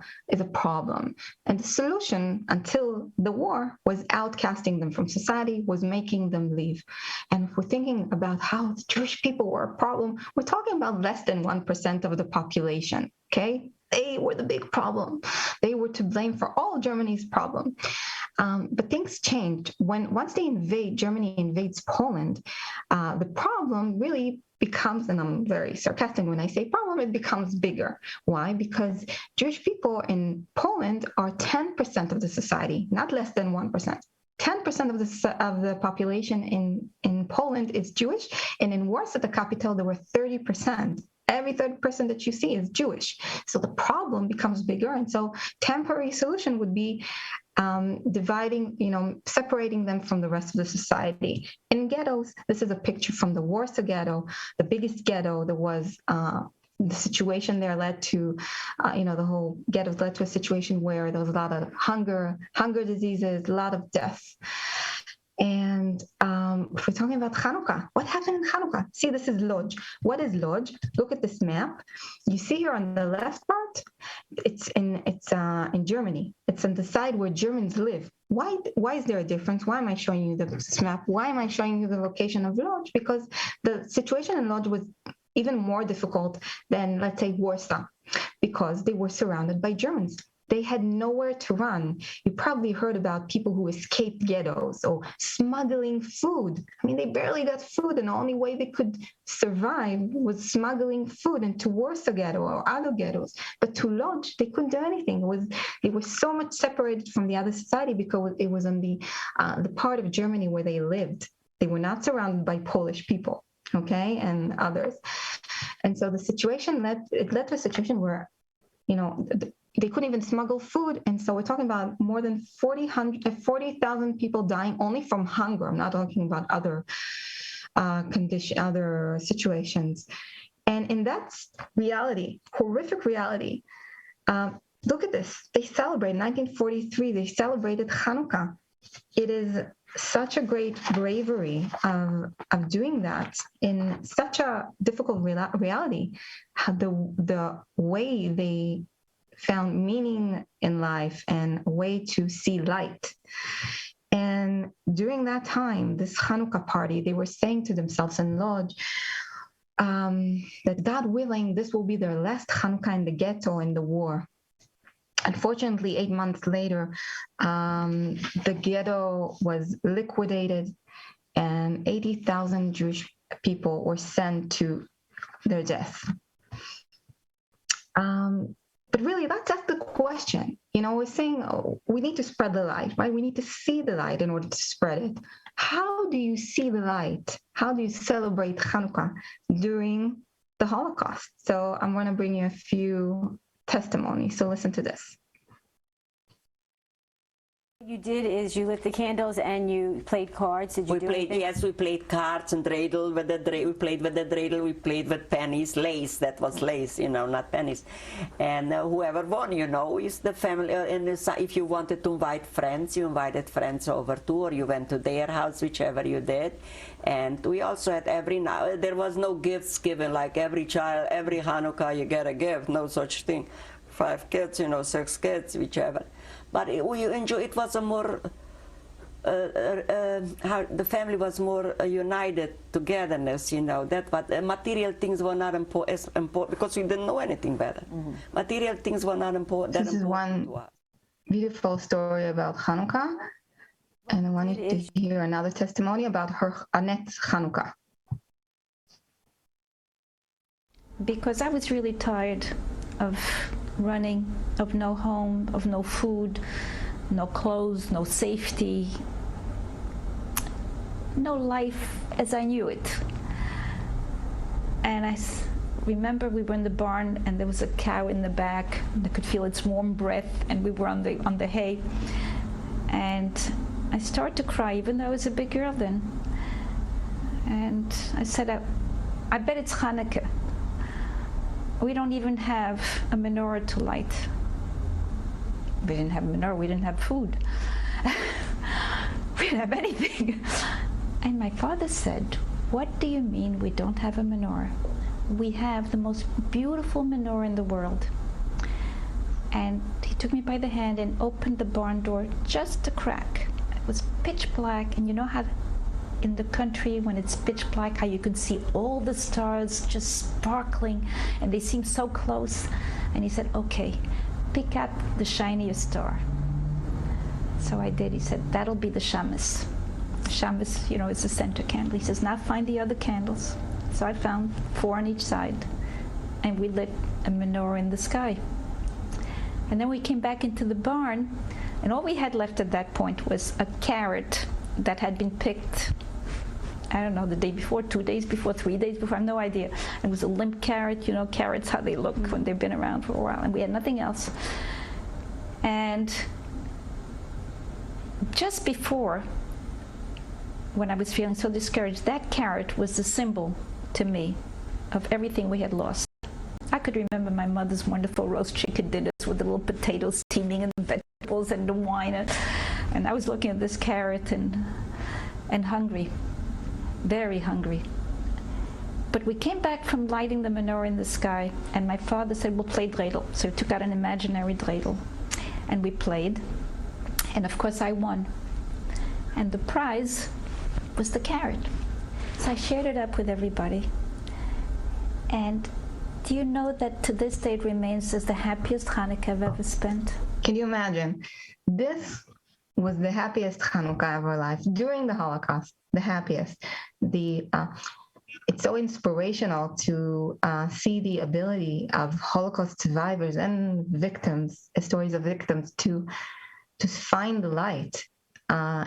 problem. And the solution until the war was outcasting them from society, was making them leave. And if we're thinking about how the Jewish people were a problem, we're talking about less than 1% of the population, okay? They were the big problem. They were to blame for all Germany's problem. But things changed. Once Germany invades Poland, the problem really becomes, and I'm very sarcastic when I say problem, it becomes bigger. Why? Because Jewish people in Poland are 10% of the society, not less than 1%. 10% of the population in Poland is Jewish, and in Warsaw, the capital, there were 30%. every third person that you see is Jewish. So the problem becomes bigger. And so temporary solution would be dividing, separating them from the rest of the society. In ghettos, this is a picture from the Warsaw Ghetto, the biggest ghetto. There was the situation there led to, the whole ghettos led to a situation where there was a lot of hunger diseases, a lot of death. And if we're talking about Hanukkah, what happened in Hanukkah? See, this is Lodz. What is Lodz? Look at this map. You see here on the left part, it's in Germany. It's on the side where Germans live. Why is there a difference? Why am I showing you this map? Why am I showing you the location of Lodz? Because the situation in Lodz was even more difficult than, let's say, Warsaw, because they were surrounded by Germans. They had nowhere to run. You probably heard about people who escaped ghettos or smuggling food. I mean, they barely got food, and the only way they could survive was smuggling food into Warsaw Ghetto or other ghettos. But to Lodz, they couldn't do anything. They were so much separated from the other society because it was on the part of Germany where they lived. They were not surrounded by Polish people, okay, and others. And so the situation led to a situation where, they couldn't even smuggle food. And so we're talking about more than 40,000 people dying only from hunger. I'm not talking about other other situations. And in that reality, horrific reality, look at this. They celebrated, 1943, they celebrated Hanukkah. It is such a great bravery of doing that in such a difficult reality. The way they found meaning in life and a way to see light. And during that time, this Hanukkah party, they were saying to themselves in Lodz that God willing, this will be their last Hanukkah in the ghetto in the war. Unfortunately, 8 months later, the ghetto was liquidated and 80,000 Jewish people were sent to their death. But really, that's the question. We're saying, we need to spread the light, right? We need to see the light in order to spread it. How do you see the light? How do you celebrate Hanukkah during the Holocaust? So I'm going to bring you a few testimonies. So listen to this. What you did is you lit the candles and you played cards. Did you do anything? Yes, we played cards and dreidel with the we played with the dreidel. We played with pennies, lace. That was lace, not pennies. And whoever won, is the family. And if you wanted to invite friends, you invited friends over too, or you went to their house, whichever you did. And we also had there was no gifts given, like every child, every Hanukkah you get a gift. No such thing. 5 kids, 6 kids, whichever. But we enjoy. It was a more how the family was more united, togetherness. That. But material things were not important because we didn't know anything better. Mm-hmm. Material things were not important. This is one beautiful story about Hanukkah, and I wanted to hear another testimony about her Annette's Hanukkah. Because I was really tired of running, of no home, of no food, no clothes, no safety, no life as I knew it. And I remember we were in the barn and there was a cow in the back and I could feel its warm breath, and we were on the hay. And I started to cry, even though I was a big girl then. And I said, I bet it's Hanukkah. We don't even have a menorah to light. We didn't have a menorah, we didn't have food. We didn't have anything. And my father said, what do you mean we don't have a menorah? We have the most beautiful menorah in the world. And he took me by the hand and opened the barn door just a crack. It was pitch black, and you know how in the country when it's pitch black, how you could see all the stars just sparkling and they seem so close. And he said, okay, pick out the shiniest star. So I did. He said, that'll be the Shamus. Shamus, is the center candle. He says, now find the other candles. So I found 4 on each side, and we lit a menorah in the sky. And then we came back into the barn, and all we had left at that point was a carrot that had been picked I don't know, the day before, 2 days before, 3 days before, I have no idea. It was a limp carrot, you know, carrots, how they look when they've been around for a while, and we had nothing else. And just before, when I was feeling so discouraged, that carrot was the symbol to me of everything we had lost. I could remember my mother's wonderful roast chicken dinners with the little potatoes steaming and the vegetables and the wine, and I was looking at this carrot and hungry, very hungry. But we came back from lighting the menorah in the sky, and my father said, we'll play dreidel. So he took out an imaginary dreidel, and we played, and of course I won. And the prize was the carrot. So I shared it up with everybody. And do you know that to this day it remains as the happiest Hanukkah I've ever spent? Can you imagine? This was the happiest Hanukkah of our life during the Holocaust, the happiest. It's so inspirational to see the ability of Holocaust survivors and victims, stories of victims, to find the light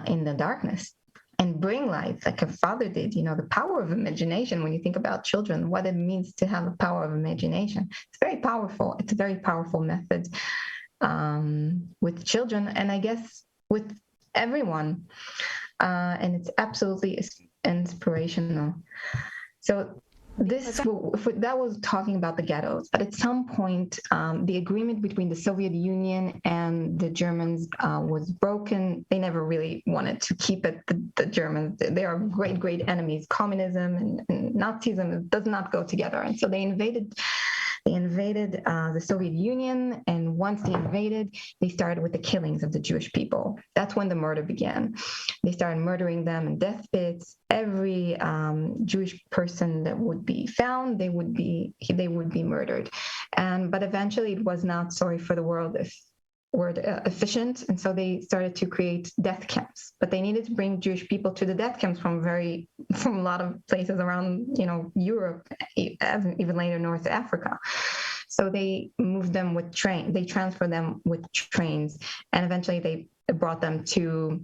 in the darkness and bring light, like a father did. You know, the power of imagination, when you think about children, what it means to have a power of imagination. It's very powerful. It's a very powerful method with children, and I guess with everyone. And it's absolutely inspirational. So that was talking about the ghettos, but at some point, the agreement between the Soviet Union and the Germans was broken. They never really wanted to keep it. The Germans, they are great, great enemies. Communism and Nazism does not go together. And so they invaded the Soviet Union, and once they invaded, they started with the killings of the Jewish people. That's when the murder began. They started murdering them in death pits. Every Jewish person that would be found, they would be murdered. But eventually, it was not, sorry for the word, efficient, and so they started to create death camps. But they needed to bring Jewish people to the death camps from a lot of places around, Europe, even later North Africa. So they moved them with train. They transferred them with trains, and eventually they brought them to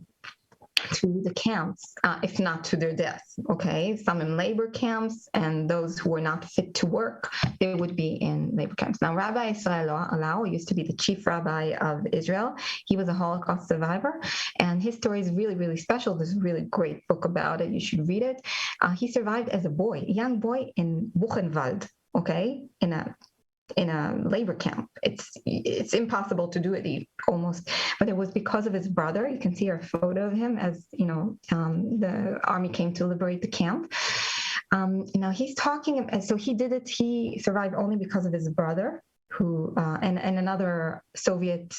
the camps, if not to their death. Okay, some in labor camps, and those who were not fit to work, they would be in labor camps. Now, Rabbi Israel Alau used to be the chief rabbi of Israel. He was a Holocaust survivor, and his story is really, really special. There's a really great book about it. You should read it. He survived as a young boy in Buchenwald. Okay, in a labor camp. It's impossible to do it almost, but it was because of his brother. You can see a photo of him as the army came to liberate the camp. He's talking, so he did it. He survived only because of his brother, who and another Soviet,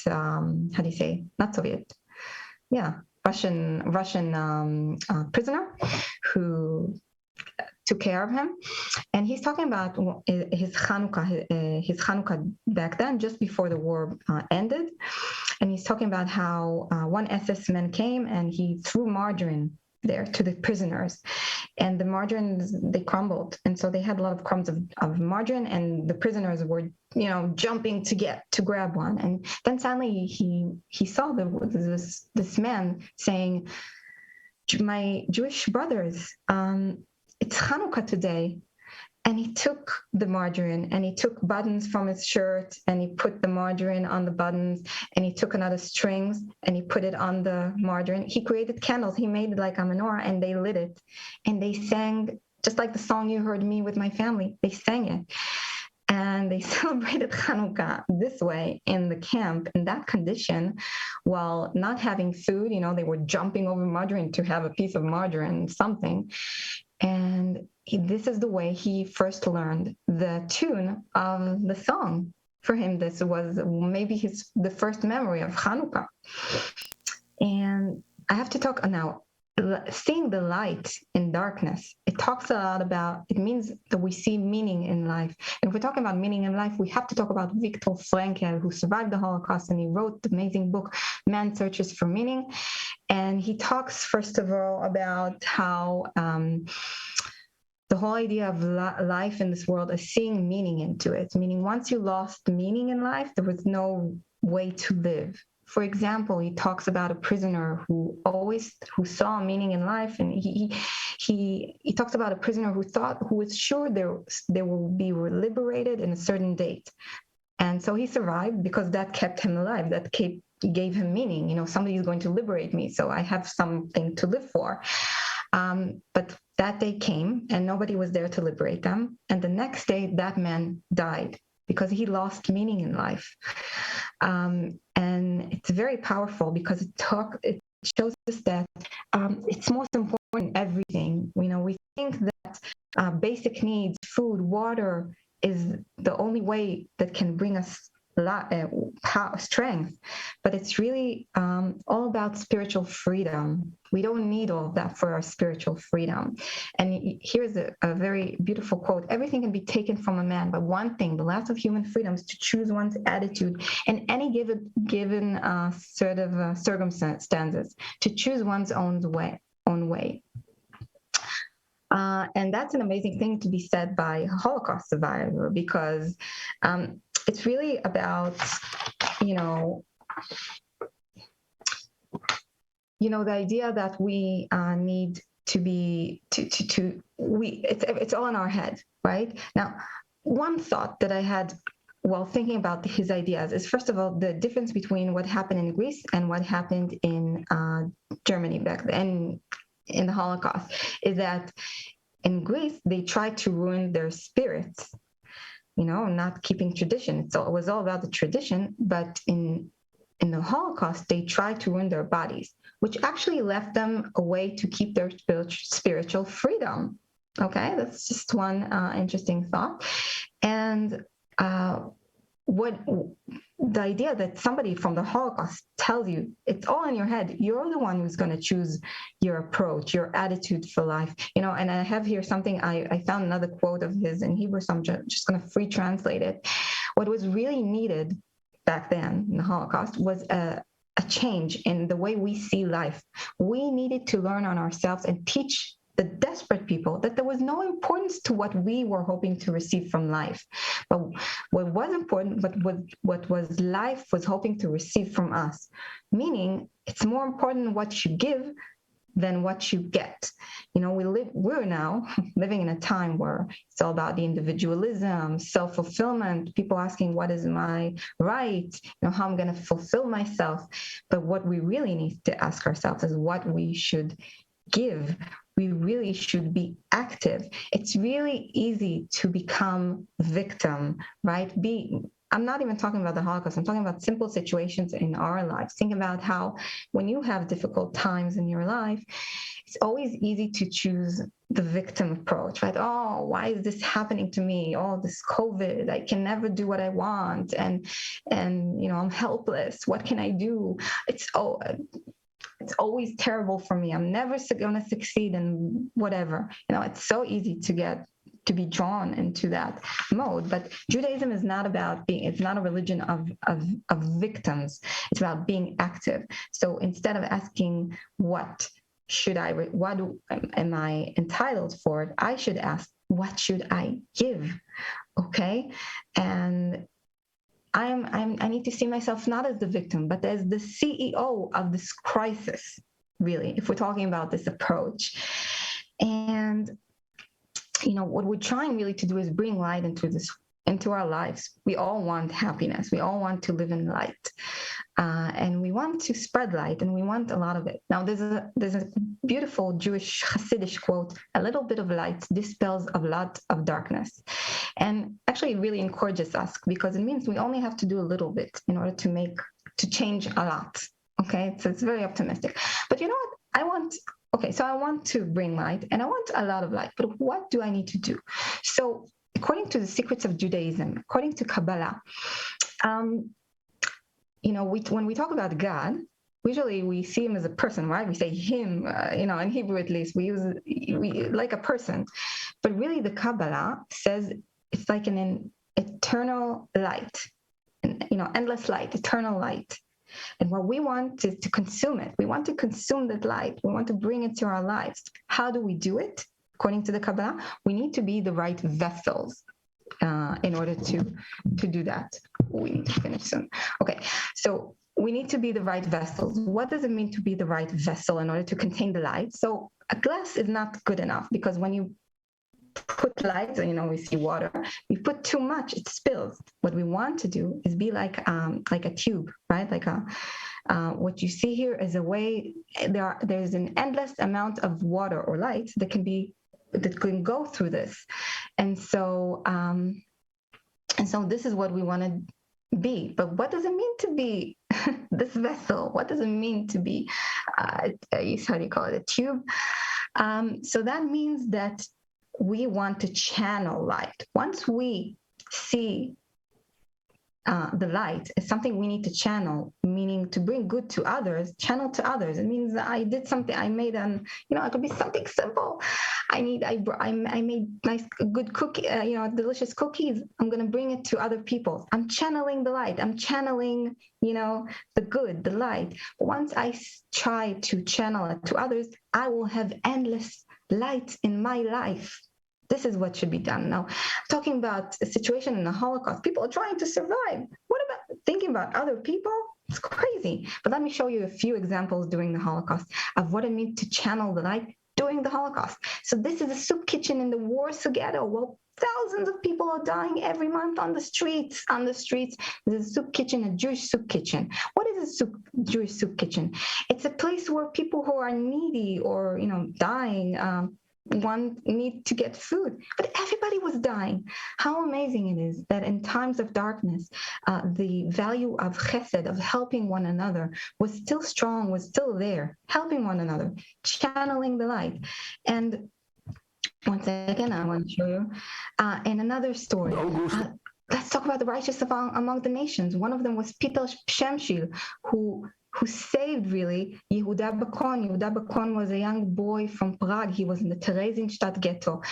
Russian prisoner who took care of him. And he's talking about his Hanukkah back then, just before the war ended. And he's talking about how one SS man came and he threw margarine there to the prisoners, and the margarine, they crumbled, and so they had a lot of crumbs of margarine, and the prisoners were jumping to grab one. And then suddenly he saw this man saying, "My Jewish brothers, it's Hanukkah today." And he took the margarine and he took buttons from his shirt and he put the margarine on the buttons, and he took another strings and he put it on the margarine. He created candles. He made it like a menorah, and they lit it. And they sang, just like the song you heard me with my family. They sang it. And they celebrated Hanukkah this way in the camp, in that condition, while not having food. They were jumping over margarine to have a piece of margarine, something. And this is the way he first learned the tune of the song. For him, this was maybe the first memory of Hanukkah. And I have to talk now. Seeing the light in darkness, it talks a lot about, it means that we see meaning in life. And if we're talking about meaning in life, we have to talk about Viktor Frankl, who survived the Holocaust, and he wrote the amazing book, Man Searches for Meaning. And he talks, first of all, about how the whole idea of life in this world is seeing meaning into it. Meaning, once you lost meaning in life, there was no way to live for example, he talks about a prisoner who saw meaning in life, and he talks about a prisoner who was sure they will be liberated in a certain date. And so he survived because that kept him alive, gave him meaning. Somebody is going to liberate me, so I have something to live for. But that day came and nobody was there to liberate them. And the next day, that man died because he lost meaning in life. And it's very powerful because it shows us that it's most important in everything. We think that basic needs, food, water, is the only way that can bring us strength, but it's really all about spiritual freedom. We don't need all of that for our spiritual freedom. And here's a very beautiful quote: everything can be taken from a man, but one thing, the last of human freedom, is to choose one's attitude in any given sort of circumstances, to choose one's own way. And that's an amazing thing to be said by a Holocaust survivor, because it's really about, the idea that we need to be, it's all in our head, right? Now, one thought that I had while thinking about his ideas is, first of all, the difference between what happened in Greece and what happened in Germany back then in the Holocaust, is that in Greece, they tried to ruin their spirits, not keeping tradition. So it was all about the tradition, but in the Holocaust, they tried to ruin their bodies, which actually left them a way to keep their spiritual freedom. Okay, that's just one interesting thought. And the idea that somebody from the Holocaust tells you it's all in your head, you're the one who's going to choose your approach, your attitude for life. And I have here something, I found another quote of his in Hebrew, so I'm just going to free translate it. What was really needed back then in the Holocaust was a change in the way we see life. We needed to learn on ourselves and teach the desperate people that there was no importance to what we were hoping to receive from life. But what was important, what was life was hoping to receive from us. Meaning, it's more important what you give than what you get. We're now living in a time where it's all about the individualism, self-fulfillment, people asking, what is my right? How I'm going to fulfill myself. But what we really need to ask ourselves is what we should give. We really should be active. It's really easy to become victim, right? I'm not even talking about the Holocaust. I'm talking about simple situations in our lives. Think about how when you have difficult times in your life, it's always easy to choose the victim approach, right? Oh, why is this happening to me? Oh, this COVID, I can never do what I want. And I'm helpless. What can I do? It's always terrible for me. I'm never going to succeed in whatever. It's so easy to be drawn into that mode. But Judaism is not about it's not a religion of victims. It's about being active. So instead of asking what am I entitled for, I should ask, what should I give? Okay. And I need to see myself not as the victim, but as the CEO of this crisis, really, if we're talking about this approach. And, what we're trying really to do is bring light into our lives. We all want happiness. We all want to live in light. And we want to spread light, and we want a lot of it. Now, there's a beautiful Jewish Hasidic quote: a little bit of light dispels a lot of darkness. And actually it really encourages us, because it means we only have to do a little bit in order to change a lot. Okay, so it's very optimistic. But you know what? I want to bring light, and I want a lot of light, but what do I need to do? So according to the secrets of Judaism, according to Kabbalah, when we talk about God, usually we see him as a person, right? We say him, in Hebrew at least, we like a person. But really the Kabbalah says it's like an eternal light, endless light, eternal light. And what we want is to consume it. We want to consume that light. We want to bring it to our lives. How do we do it? According to the Kabbalah, we need to be the right vessels in order to do that. We need to finish soon. Okay, so we need to be the right vessels. What does it mean to be the right vessel in order to contain the light? So a glass is not good enough, because when you put light, we see water, you put too much, it spills. What we want to do is be like a tube, right? What you see here is a way, there's an endless amount of water or light that can go through this. And so this is what we want to be. But what does it mean to be this vessel? What does it mean to be, how do you call it, a tube? So that means that we want to channel light. Once we see the light is something we need to channel, meaning to bring good to others, channel to others. It means I did something, I made it could be something simple. I made nice, good cookie, delicious cookies. I'm going to bring it to other people. I'm channeling the light. I'm channeling, the good, the light. Once I try to channel it to others, I will have endless light in my life. This is what should be done. Now, talking about a situation in the Holocaust, people are trying to survive. What about thinking about other people? It's crazy. But let me show you a few examples during the Holocaust of what it means to channel the light during the Holocaust. So this is a soup kitchen in the Warsaw Ghetto. Well, thousands of people are dying every month on the streets. There's a soup kitchen, a Jewish soup kitchen. What is a Jewish soup kitchen? It's a place where people who are needy or, dying, need to get food, but everybody was dying. How amazing it is that in times of darkness, the value of chesed, of helping one another, was still strong, was still there, helping one another, channeling the light. And once again, I want to show you in another story. Let's talk about the righteous among the nations. One of them was Peter Shemshil, who saved really Yehuda Bakon. Yehuda Bakon was a young boy from Prague. He was in the Theresienstadt ghetto.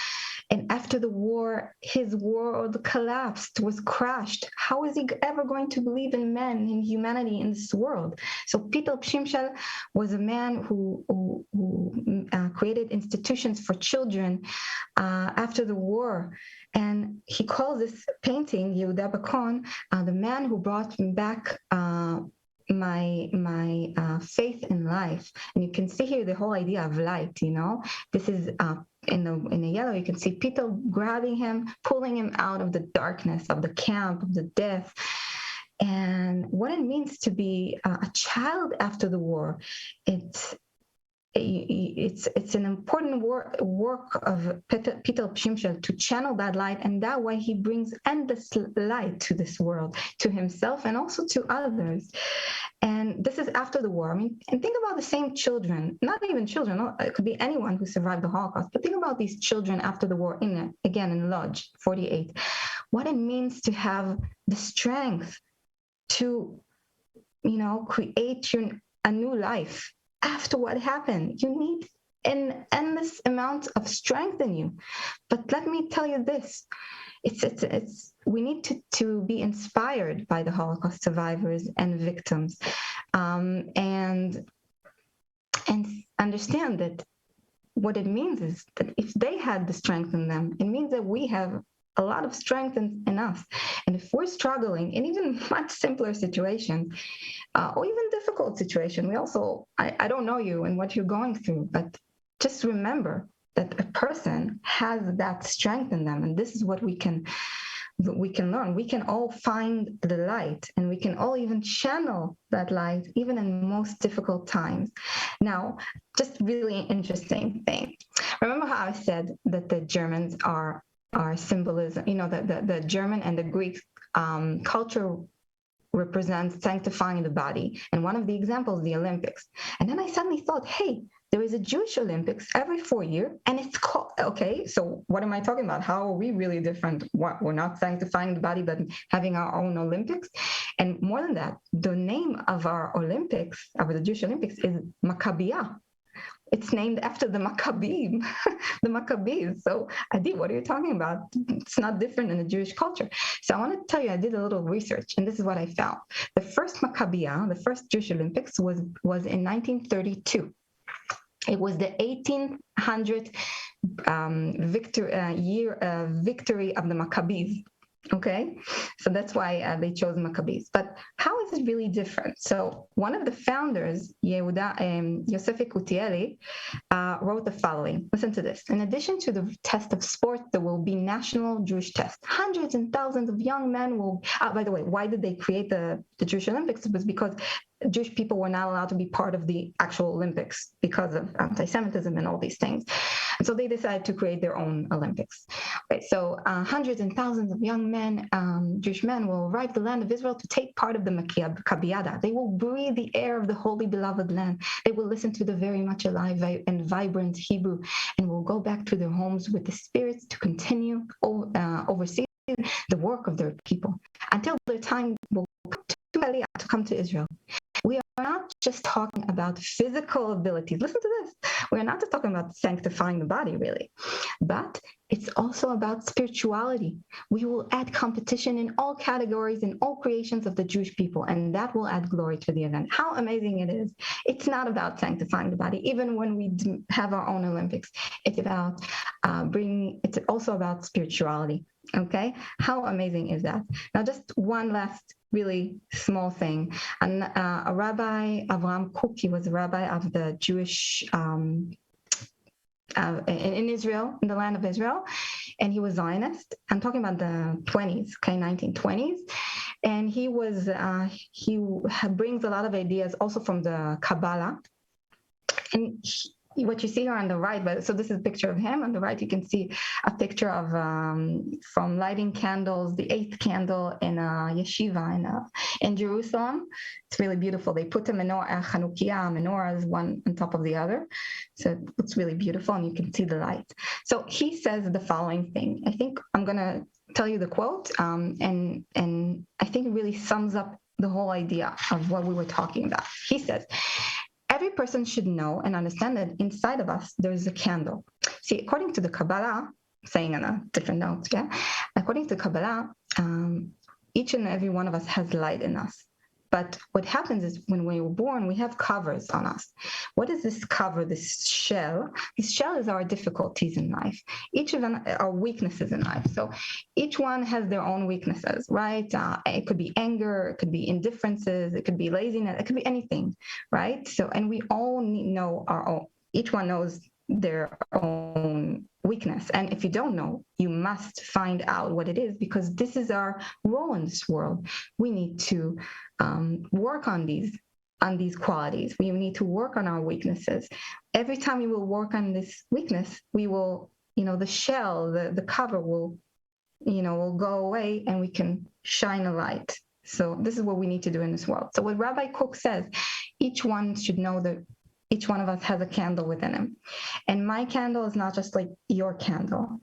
And after the war, his world collapsed, was crushed. How is he ever going to believe in men, in humanity, in this world? So Peter Shemshel was a man who created institutions for children after the war. And he calls this painting, Yehuda Bakon, the man who brought back my faith in life. And you can see here the whole idea of light. This is in the yellow. You can see Peter grabbing him, pulling him out of the darkness of the camp, of the death. And what it means to be a child after the war, it's an important work of Peter Pshimshel to channel that light, and that way he brings endless light to this world, to himself and also to others. And this is after the war. And think about the same children, not even children, it could be anyone who survived the Holocaust, but think about these children after the war, in Lodz 48. What it means to have the strength to, create a new life. After what happened, you need an endless amount of strength in you. But let me tell you this: we need to be inspired by the Holocaust survivors and victims, and understand that what it means is that if they had the strength in them, it means that we have a lot of strength in us. And if we're struggling in even much simpler situations, or even difficult situation, I don't know you and what you're going through, but just remember that a person has that strength in them. And this is what we can learn. We can all find the light, and we can all even channel that light, even in most difficult times. Now, just really interesting thing. Remember how I said that the Germans are symbolism, the German and the Greek culture represents sanctifying the body. And one of the examples, the Olympics. And then I suddenly thought, hey, there is a Jewish Olympics every 4 years, and it's called, okay, so what am I talking about? How are we really different? What, we're not sanctifying the body, but having our own Olympics? And more than that, the name of our Olympics, of the Jewish Olympics, is Maccabiah. It's named after the Maccabim, the Maccabees. So, Adi, what are you talking about? It's not different in the Jewish culture. So I want to tell you, I did a little research, and this is what I found. The first Maccabiah, the first Jewish Olympics, was in 1932. It was the 1800 victory of the Maccabees. Okay, so that's why they chose Maccabees. But how is it really different? So one of the founders, Yosef Kutieli, wrote the following. Listen to this. In addition to the test of sport, there will be national Jewish tests. Hundreds and thousands of young men will, by the way, why did they create the Jewish Olympics? It was because Jewish people were not allowed to be part of the actual Olympics because of anti-Semitism and all these things. And so they decided to create their own Olympics. Okay, so hundreds and thousands of young men, Jewish men, will arrive to the land of Israel to take part of the Maccabeada. They will breathe the air of the holy, beloved land. They will listen to the very much alive and vibrant Hebrew, and will go back to their homes with the spirits to continue overseeing the work of their people until their time will come to come to Israel. We are not just talking about physical abilities. Listen to this. We're not just talking about sanctifying the body, really, but it's also about spirituality. We will add competition in all categories, in all creations of the Jewish people, and that will add glory to the event. How amazing it is. It's not about sanctifying the body. Even when we have our own Olympics, it's about it's also about spirituality. Okay? How amazing is that? Now, just one last really small thing. And a Rabbi, Avraham Kook, he was a rabbi of the Jewish in Israel, in the land of Israel, and he was Zionist. I'm talking about the 20s, okay, 1920s. And he brings a lot of ideas also from the Kabbalah. And what you see here on the right, so this is a picture of him. On the right, you can see a picture of from lighting candles, the 8th candle in a yeshiva in Jerusalem. It's really beautiful. They put a menorahs one on top of the other. So it's really beautiful, and you can see the light. So he says the following thing. I think I'm going to tell you the quote, and I think it really sums up the whole idea of what we were talking about. He says, every person should know and understand that inside of us, there is a candle. See, according to the Kabbalah, saying on a different note, yeah? According to Kabbalah, each and every one of us has light in us. But what happens is when we were born, we have covers on us. What is this cover, this shell? This shell is our difficulties in life. Each of them are weaknesses in life. So each one has their own weaknesses, right? It could be anger, it could be indifferences, it could be laziness, it could be anything, right? So, and we all know our own, each one knows their own weakness. And if you don't know, you must find out what it is, because this is our role in this world. We need to work on these qualities. We need to work on our weaknesses. Every time we will work on this weakness, we will, the shell, the cover will go away, and we can shine a light. So this is what we need to do in this world. So what Rabbi Kook says, each one should know that each one of us has a candle within him. And my candle is not just like your candle.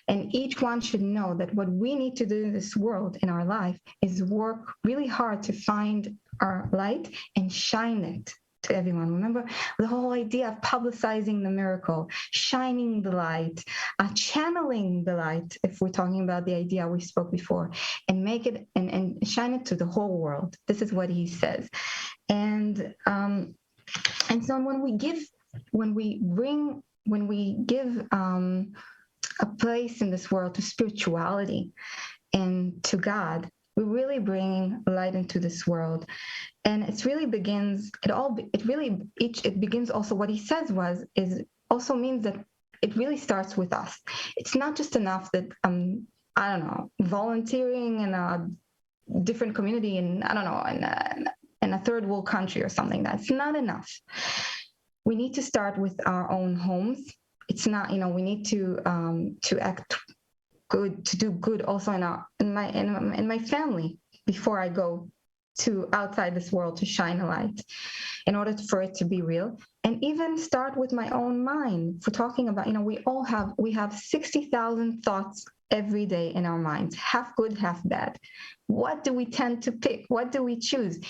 And each one should know that what we need to do in this world, in our life, is work really hard to find our light and shine it to everyone. Remember the whole idea of publicizing the miracle, shining the light, channeling the light, if we're talking about the idea we spoke before, and make it and shine it to the whole world. This is what he says. And so when we give a place in this world to spirituality and to God, we're really bringing light into this world. And it really begins, it begins also, what he says also means that it really starts with us. It's not just enough that, volunteering in a different community in a third world country or something. That's not enough. We need to start with our own homes. It's not, we need to act good, to do good also in my family before I go to outside this world to shine a light, in order for it to be real. And even start with my own mind. For talking about, we have 60,000 thoughts every day in our minds, half good, half bad. What do we tend to pick? What do we choose?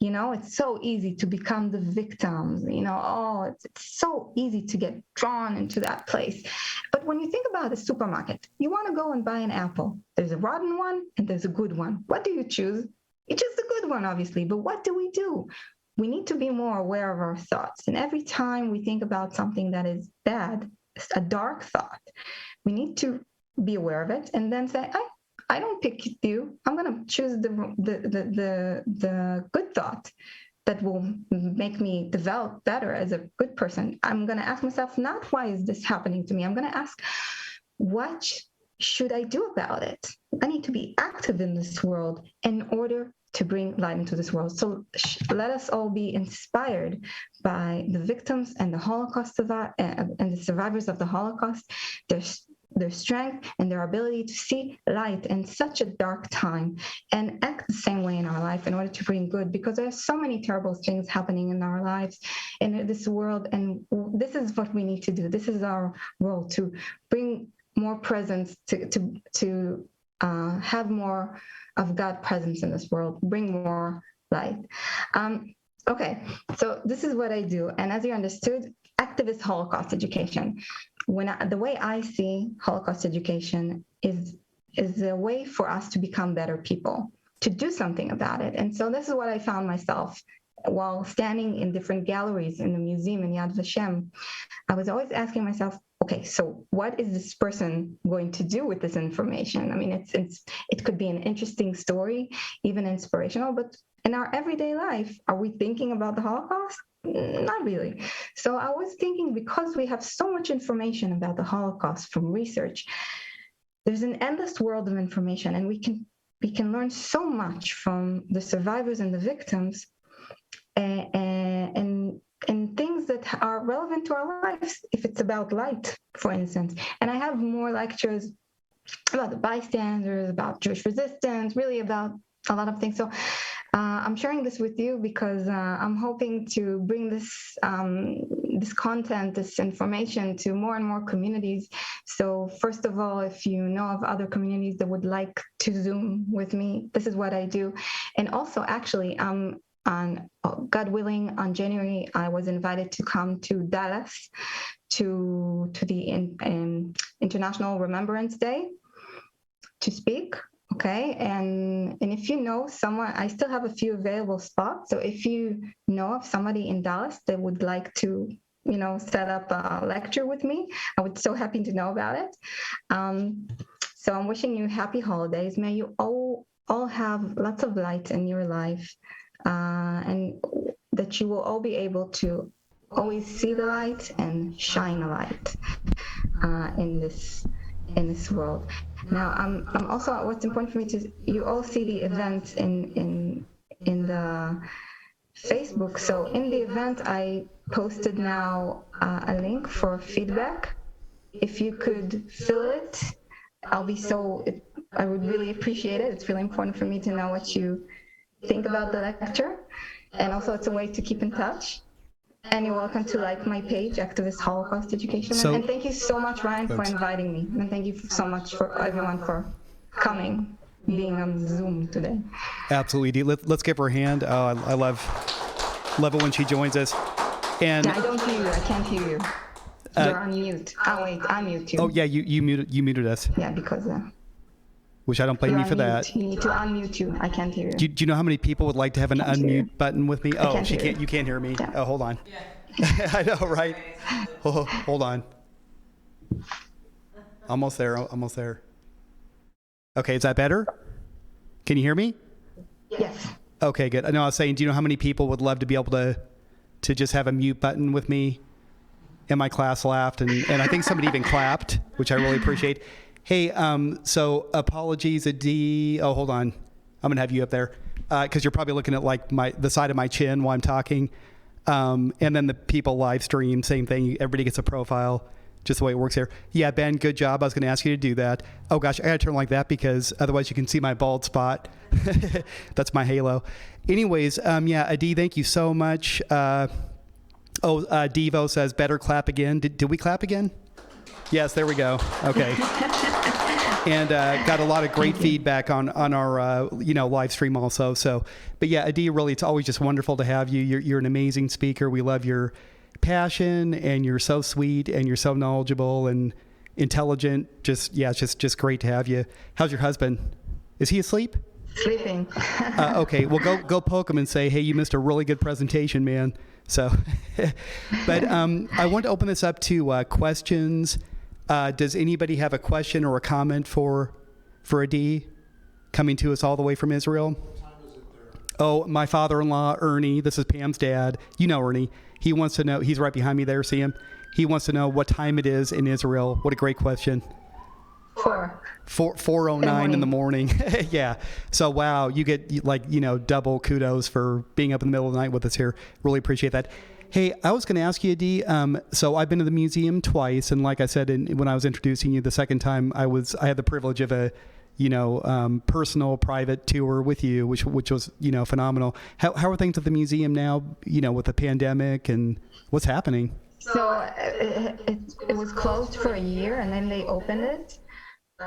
It's so easy to become the victims, it's so easy to get drawn into that place. But when you think about a supermarket, you want to go and buy an apple. There's a rotten one and there's a good one. What do you choose? You choose the good one, obviously, but what do? We need to be more aware of our thoughts. And every time we think about something that is bad, a dark thought, we need to be aware of it and then say, I don't pick you. I'm gonna choose the good thought that will make me develop better as a good person. I'm gonna ask myself, not why is this happening to me? I'm gonna ask, what should I do about it? I need to be active in this world in order to bring light into this world. So let us all be inspired by the victims and the Holocaust and the survivors of the Holocaust, their strength and their ability to see light in such a dark time and act the same way in our life in order to bring good, because there are so many terrible things happening in our lives in this world. And this is what we need to do. This is our role, to bring more presence, to have more of God presence in this world, bring more light. Okay, so this is what I do. And as you understood, activist Holocaust education. The way I see Holocaust education is a way for us to become better people, to do something about it. And so this is what I found myself while standing in different galleries in the museum in Yad Vashem. I was always asking myself, okay, so what is this person going to do with this information? I mean, it could be an interesting story, even inspirational, but in our everyday life, are we thinking about the Holocaust? Not really. So I was thinking, because we have so much information about the Holocaust from research, there's an endless world of information, and we can learn so much from the survivors and the victims, and things that are relevant to our lives, if it's about light, for instance. And I have more lectures about the bystanders, about Jewish resistance, really about a lot of things. So I'm sharing this with you because I'm hoping to bring this content, this information to more and more communities. So first of all, if you know of other communities that would like to Zoom with me, this is what I do. And also, actually, God willing, on January, I was invited to come to Dallas to the International Remembrance Day to speak. Okay, and if you know someone, I still have a few available spots. So if you know of somebody in Dallas that would like to, set up a lecture with me, I would so happy to know about it. So I'm wishing you happy holidays. May you all have lots of light in your life, and that you will all be able to always see the light and shine a light in this world. Now, I'm also, what's important for me you all see the event in the Facebook. So in the event, I posted now a link for feedback. If you could fill it, I would really appreciate it. It's really important for me to know what you think about the lecture. And also, it's a way to keep in touch. And you're welcome to like my page, Activist Holocaust Education. And thank you so much, Ryan, for inviting me. And thank you so much for everyone for coming, being on Zoom today. Absolutely. Let's give her a hand. Oh, I love it when she joins us. And I don't hear you. I can't hear you. You're on mute. Oh, wait, I mute you. Oh, yeah, you muted us. Yeah, because... which I don't blame you for that. You need to unmute you. I can't hear you. Do you know how many people would like to have an unmute button with me? Oh, you can't hear me. Yeah. Oh, hold on. Yeah. I know, right? Oh, hold on. Almost there. Okay, is that better? Can you hear me? Yes. Okay, good. I was saying, do you know how many people would love to be able to just have a mute button with me? And my class laughed, and I think somebody even clapped, which I really appreciate. Hey, so apologies, Adi. Oh, hold on. I'm going to have you up there because you're probably looking at like the side of my chin while I'm talking. And then the people live stream, same thing. Everybody gets a profile, just the way it works here. Yeah, Ben, good job. I was going to ask you to do that. Oh, gosh, I got to turn like that because otherwise you can see my bald spot. That's my halo. Anyways, yeah, Adi, thank you so much. Devo says, better clap again. Did we clap again? Yes, there we go. Okay. And got a lot of great feedback on our live stream also. So, but yeah, Adi, really, it's always just wonderful to have you. You're an amazing speaker. We love your passion, and you're so sweet, and you're so knowledgeable and intelligent. It's just great to have you. How's your husband? Is he asleep? Sleeping. Okay, well, go poke him and say, hey, you missed a really good presentation, man. So, but I want to open this up to questions. Does anybody have a question or a comment for Adi? coming to us all the way from Israel. Oh, my father-in-law, Ernie, this is Pam's dad. You know Ernie. He wants to know, he's right behind me there, see him? He wants to know what time it is in Israel. What a great question. 4:09 in the morning. Yeah. So, wow, you get like, double kudos for being up in the middle of the night with us here. Really appreciate that. Hey, I was going to ask you, Adi, so I've been to the museum twice. And like I said, when I was introducing you the second time, I had the privilege of a, personal private tour with you, which was, phenomenal. How are things at the museum now, with the pandemic and what's happening? So it was closed for a year and then they opened it.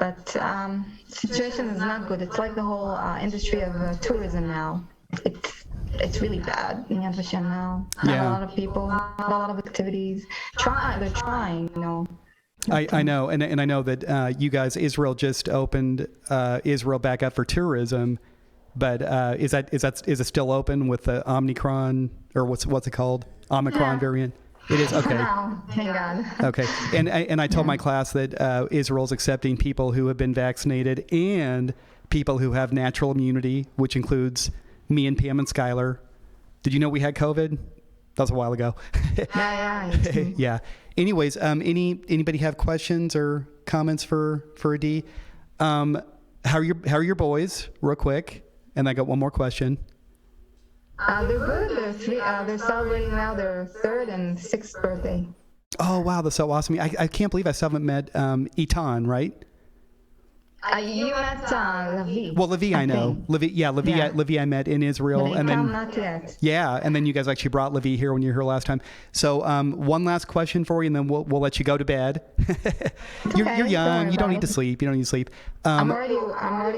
But situation is not good. It's like the whole industry of tourism now. It's really bad in Yad Vashem now. Not a lot of people, not a lot of activities. They're trying, I know, and I know that you guys, Israel just opened Israel back up for tourism, but is it still open with the Omicron, or what's it called? Omicron variant? It is, okay. No, thank God. Okay, and I told my class that Israel's accepting people who have been vaccinated and people who have natural immunity, which includes me and Pam and Skylar. Did you know we had COVID? That was a while ago. Yeah. Yeah. Anyways, anybody have questions or comments for Adi? How are your boys, real quick? And I got one more question. They're good. They're celebrating now their 3rd and 6th birthday. Oh, wow. That's so awesome. I can't believe I still haven't met Itan, right? You met Levi. Well, Levi, I know. Levi I met in Israel. But and then not yet. Yeah, and then you guys actually brought Levi here when you were here last time. So one last question for you, and then we'll let you go to bed. You're young. You don't need to sleep. I'm already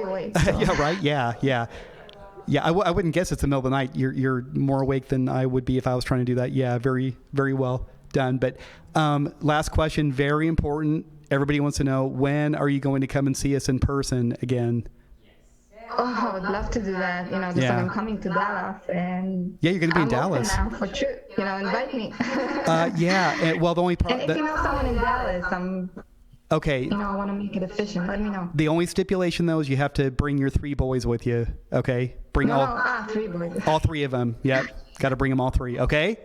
awake. So. Yeah, right? Yeah. I wouldn't guess it's the middle of the night. You're more awake than I would be if I was trying to do that. Yeah, very, very well done. But last question, very important. Everybody wants to know, when are you going to come and see us in person again? Oh, I would love to do that. I'm coming to Dallas, and yeah, you're going to be in Dallas. Now for sure. Invite me. Yeah. Well, the only part. And if you know someone in Dallas, okay. I want to make it efficient. Let me know. The only stipulation, though, is you have to bring your 3 boys with you. Okay. Bring 3 boys. All 3 of them. Yep. Got to bring them all 3. Okay.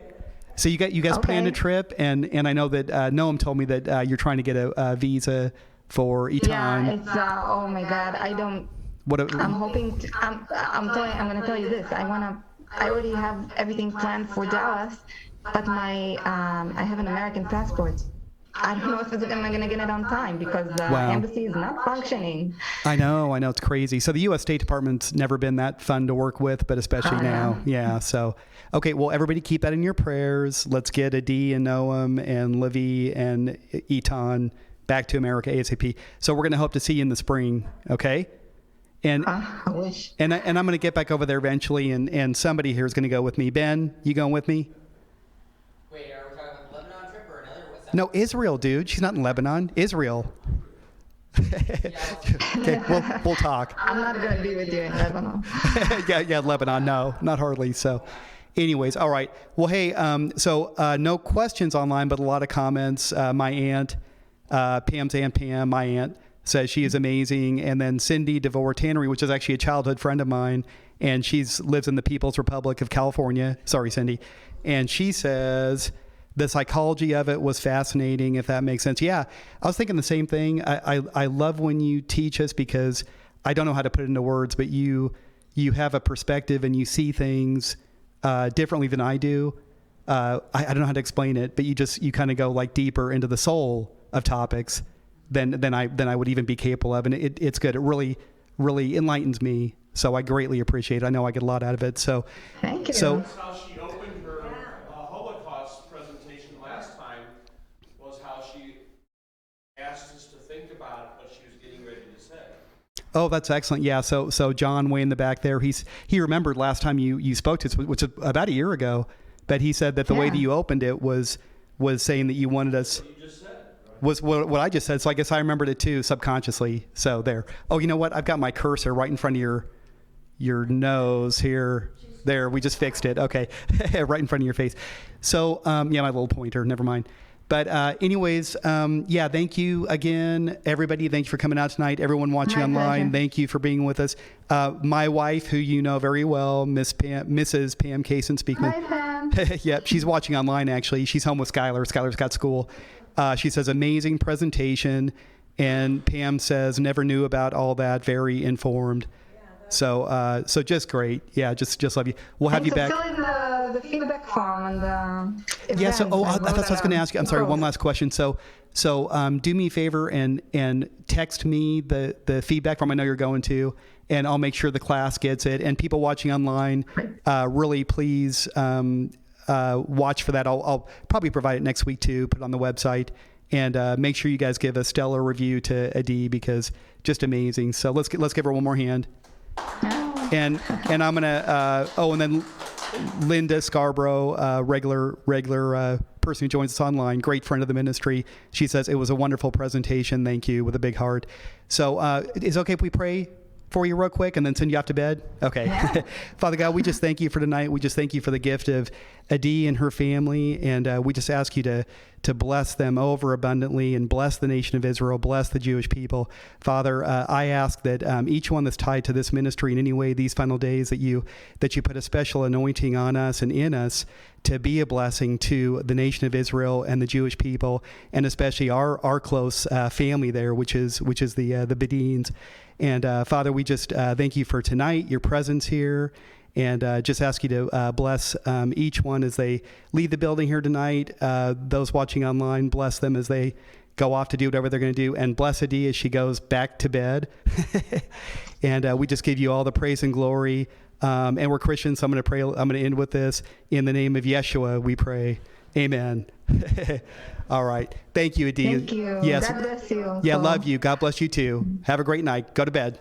So you guys planned a trip, and I know that Noam told me that you're trying to get a visa for Itan. Yeah, it's oh my God, I'm hoping I'm going to tell you this. I already have everything planned for Dallas, but I have an American passport. I don't know if I'm going to get it on time because the embassy is not functioning. I know it's crazy. So the U.S. State Department's never been that fun to work with, but especially now. Yeah. So, okay. Well, everybody keep that in your prayers. Let's get Adi and Noam and Livy and Itan back to America ASAP. So we're going to hope to see you in the spring. Okay. And I wish. And I'm going to get back over there eventually, and somebody here is going to go with me. Ben, you going with me? Wait, are we talking about the Lebanon trip or another? What's that? No, Israel, dude. She's not in Lebanon. Israel. Okay, we'll talk. I'm not going to be with you in Lebanon. yeah, Lebanon. No, not hardly. So, anyways, all right. Well, hey, so no questions online, but a lot of comments. My aunt, Pam's aunt Pam, my aunt, says she is amazing. And then Cindy DeVore Tannery, which is actually a childhood friend of mine, and lives in the People's Republic of California. Sorry, Cindy. And she says the psychology of it was fascinating, if that makes sense. Yeah, I was thinking the same thing. I love when you teach us, because I don't know how to put it into words, but you have a perspective and you see things differently than I do. I don't know how to explain it, but you kind of go like deeper into the soul of topics than I would even be capable of, and it's good. It really, really enlightens me. So I greatly appreciate it. I know I get a lot out of it. So thank you. So that's how she opened her Holocaust presentation last time, was how she asked us to think about what she was getting ready to say. Oh, that's excellent. Yeah. So John way in the back there, he remembered last time you spoke to us, which was about a year ago, but he said that the way that you opened it was saying that you wanted us. What you just said. Was what I just said. So I guess I remembered it too subconsciously. So there. Oh, you know what? I've got my cursor right in front of your nose here. There, we just fixed it. Okay. Right in front of your face. So, yeah, my little pointer, never mind. But anyways, yeah, thank you again, everybody. Thank you for coming out tonight. Everyone watching My online, pleasure. thank you for being with us. My wife, who you know very well, Mrs. Pam Kaysen Speakman. Hi, Pam. Yep, she's watching online, actually. She's home with Skylar. Skylar's got school. She says, amazing presentation. And Pam says, never knew about all that, very informed. So just great. Yeah, just love you. We'll have you back. Fill in the feedback form on the Yeah. So, event. that's what I was going to ask you. I'm sorry. One last question. So, do me a favor and text me the feedback form. I know you're going to, and I'll make sure the class gets it. And people watching online, really please watch for that. I'll probably provide it next week too. Put it on the website, and make sure you guys give a stellar review to Adi, because just amazing. So let's give her one more hand. And I'm gonna and then Linda Scarborough, regular person who joins us online, great friend of the ministry. She says it was a wonderful presentation. Thank you, with a big heart. So is it okay if we pray for you real quick and then send you off to bed? Okay. Yeah. Father God, we just thank you for tonight. We just thank you for the gift of Adi and her family, and we just ask you to bless them over abundantly and bless the nation of Israel, bless the Jewish people. Father, I ask that each one that's tied to this ministry in any way these final days, that you put a special anointing on us and in us to be a blessing to the nation of Israel and the Jewish people, and especially our close family there, which is the Bedeins. And Father, we just thank you for tonight, your presence here, and just ask you to bless each one as they leave the building here tonight. Those watching online, bless them as they go off to do whatever they're going to do, and bless Adi as she goes back to bed. And we just give you all the praise and glory. And we're Christians, so I'm going to pray. I'm going to end with this. In the name of Yeshua, we pray. Amen. All right. Thank you, Adi. Thank you. Yes. God bless you. Yeah, love you. God bless you too. Have a great night. Go to bed.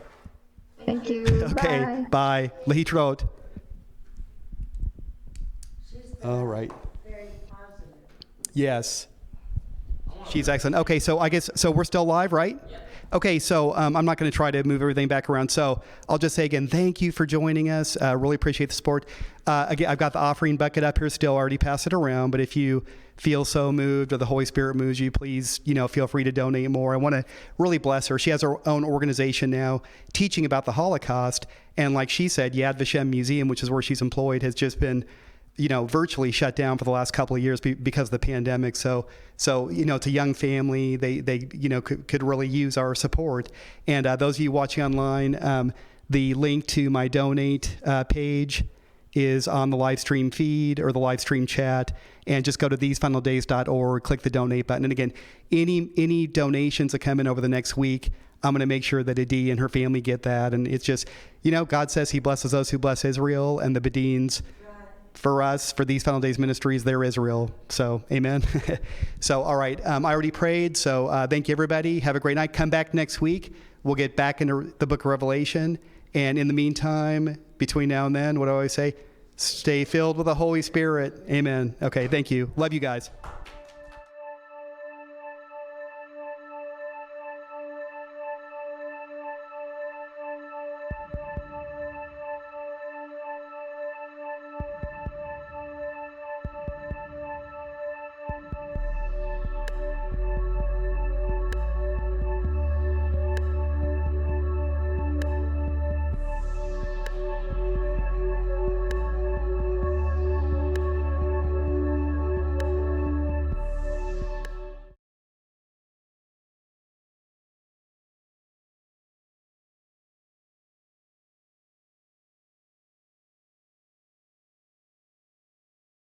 Thank you. Okay. Bye. Lehitrot. All right. Yes. She's excellent. Okay, so I guess we're still live, right? Okay, so I'm not going to try to move everything back around. So I'll just say again, thank you for joining us. Really appreciate the support. Again, I've got the offering bucket up here still. Already pass it around. But if you feel so moved or the Holy Spirit moves you, please, feel free to donate more. I want to really bless her. She has her own organization now teaching about the Holocaust. And like she said, Yad Vashem Museum, which is where she's employed, has just been virtually shut down for the last couple of years because of the pandemic. So it's a young family. They could really use our support. And those of you watching online, the link to my donate page is on the live stream feed or the live stream chat. And just go to thesefinaldays.org, click the donate button. And again, any donations that come in over the next week, I'm going to make sure that Adi and her family get that. And it's just, God says he blesses those who bless Israel, and the Bedeins, for us, for These Final Days Ministries, they're Israel. So, amen. So, all right. I already prayed. So, thank you, everybody. Have a great night. Come back next week. We'll get back into the book of Revelation. And in the meantime, between now and then, what do I always say? Stay filled with the Holy Spirit. Amen. Okay. Thank you. Love you guys.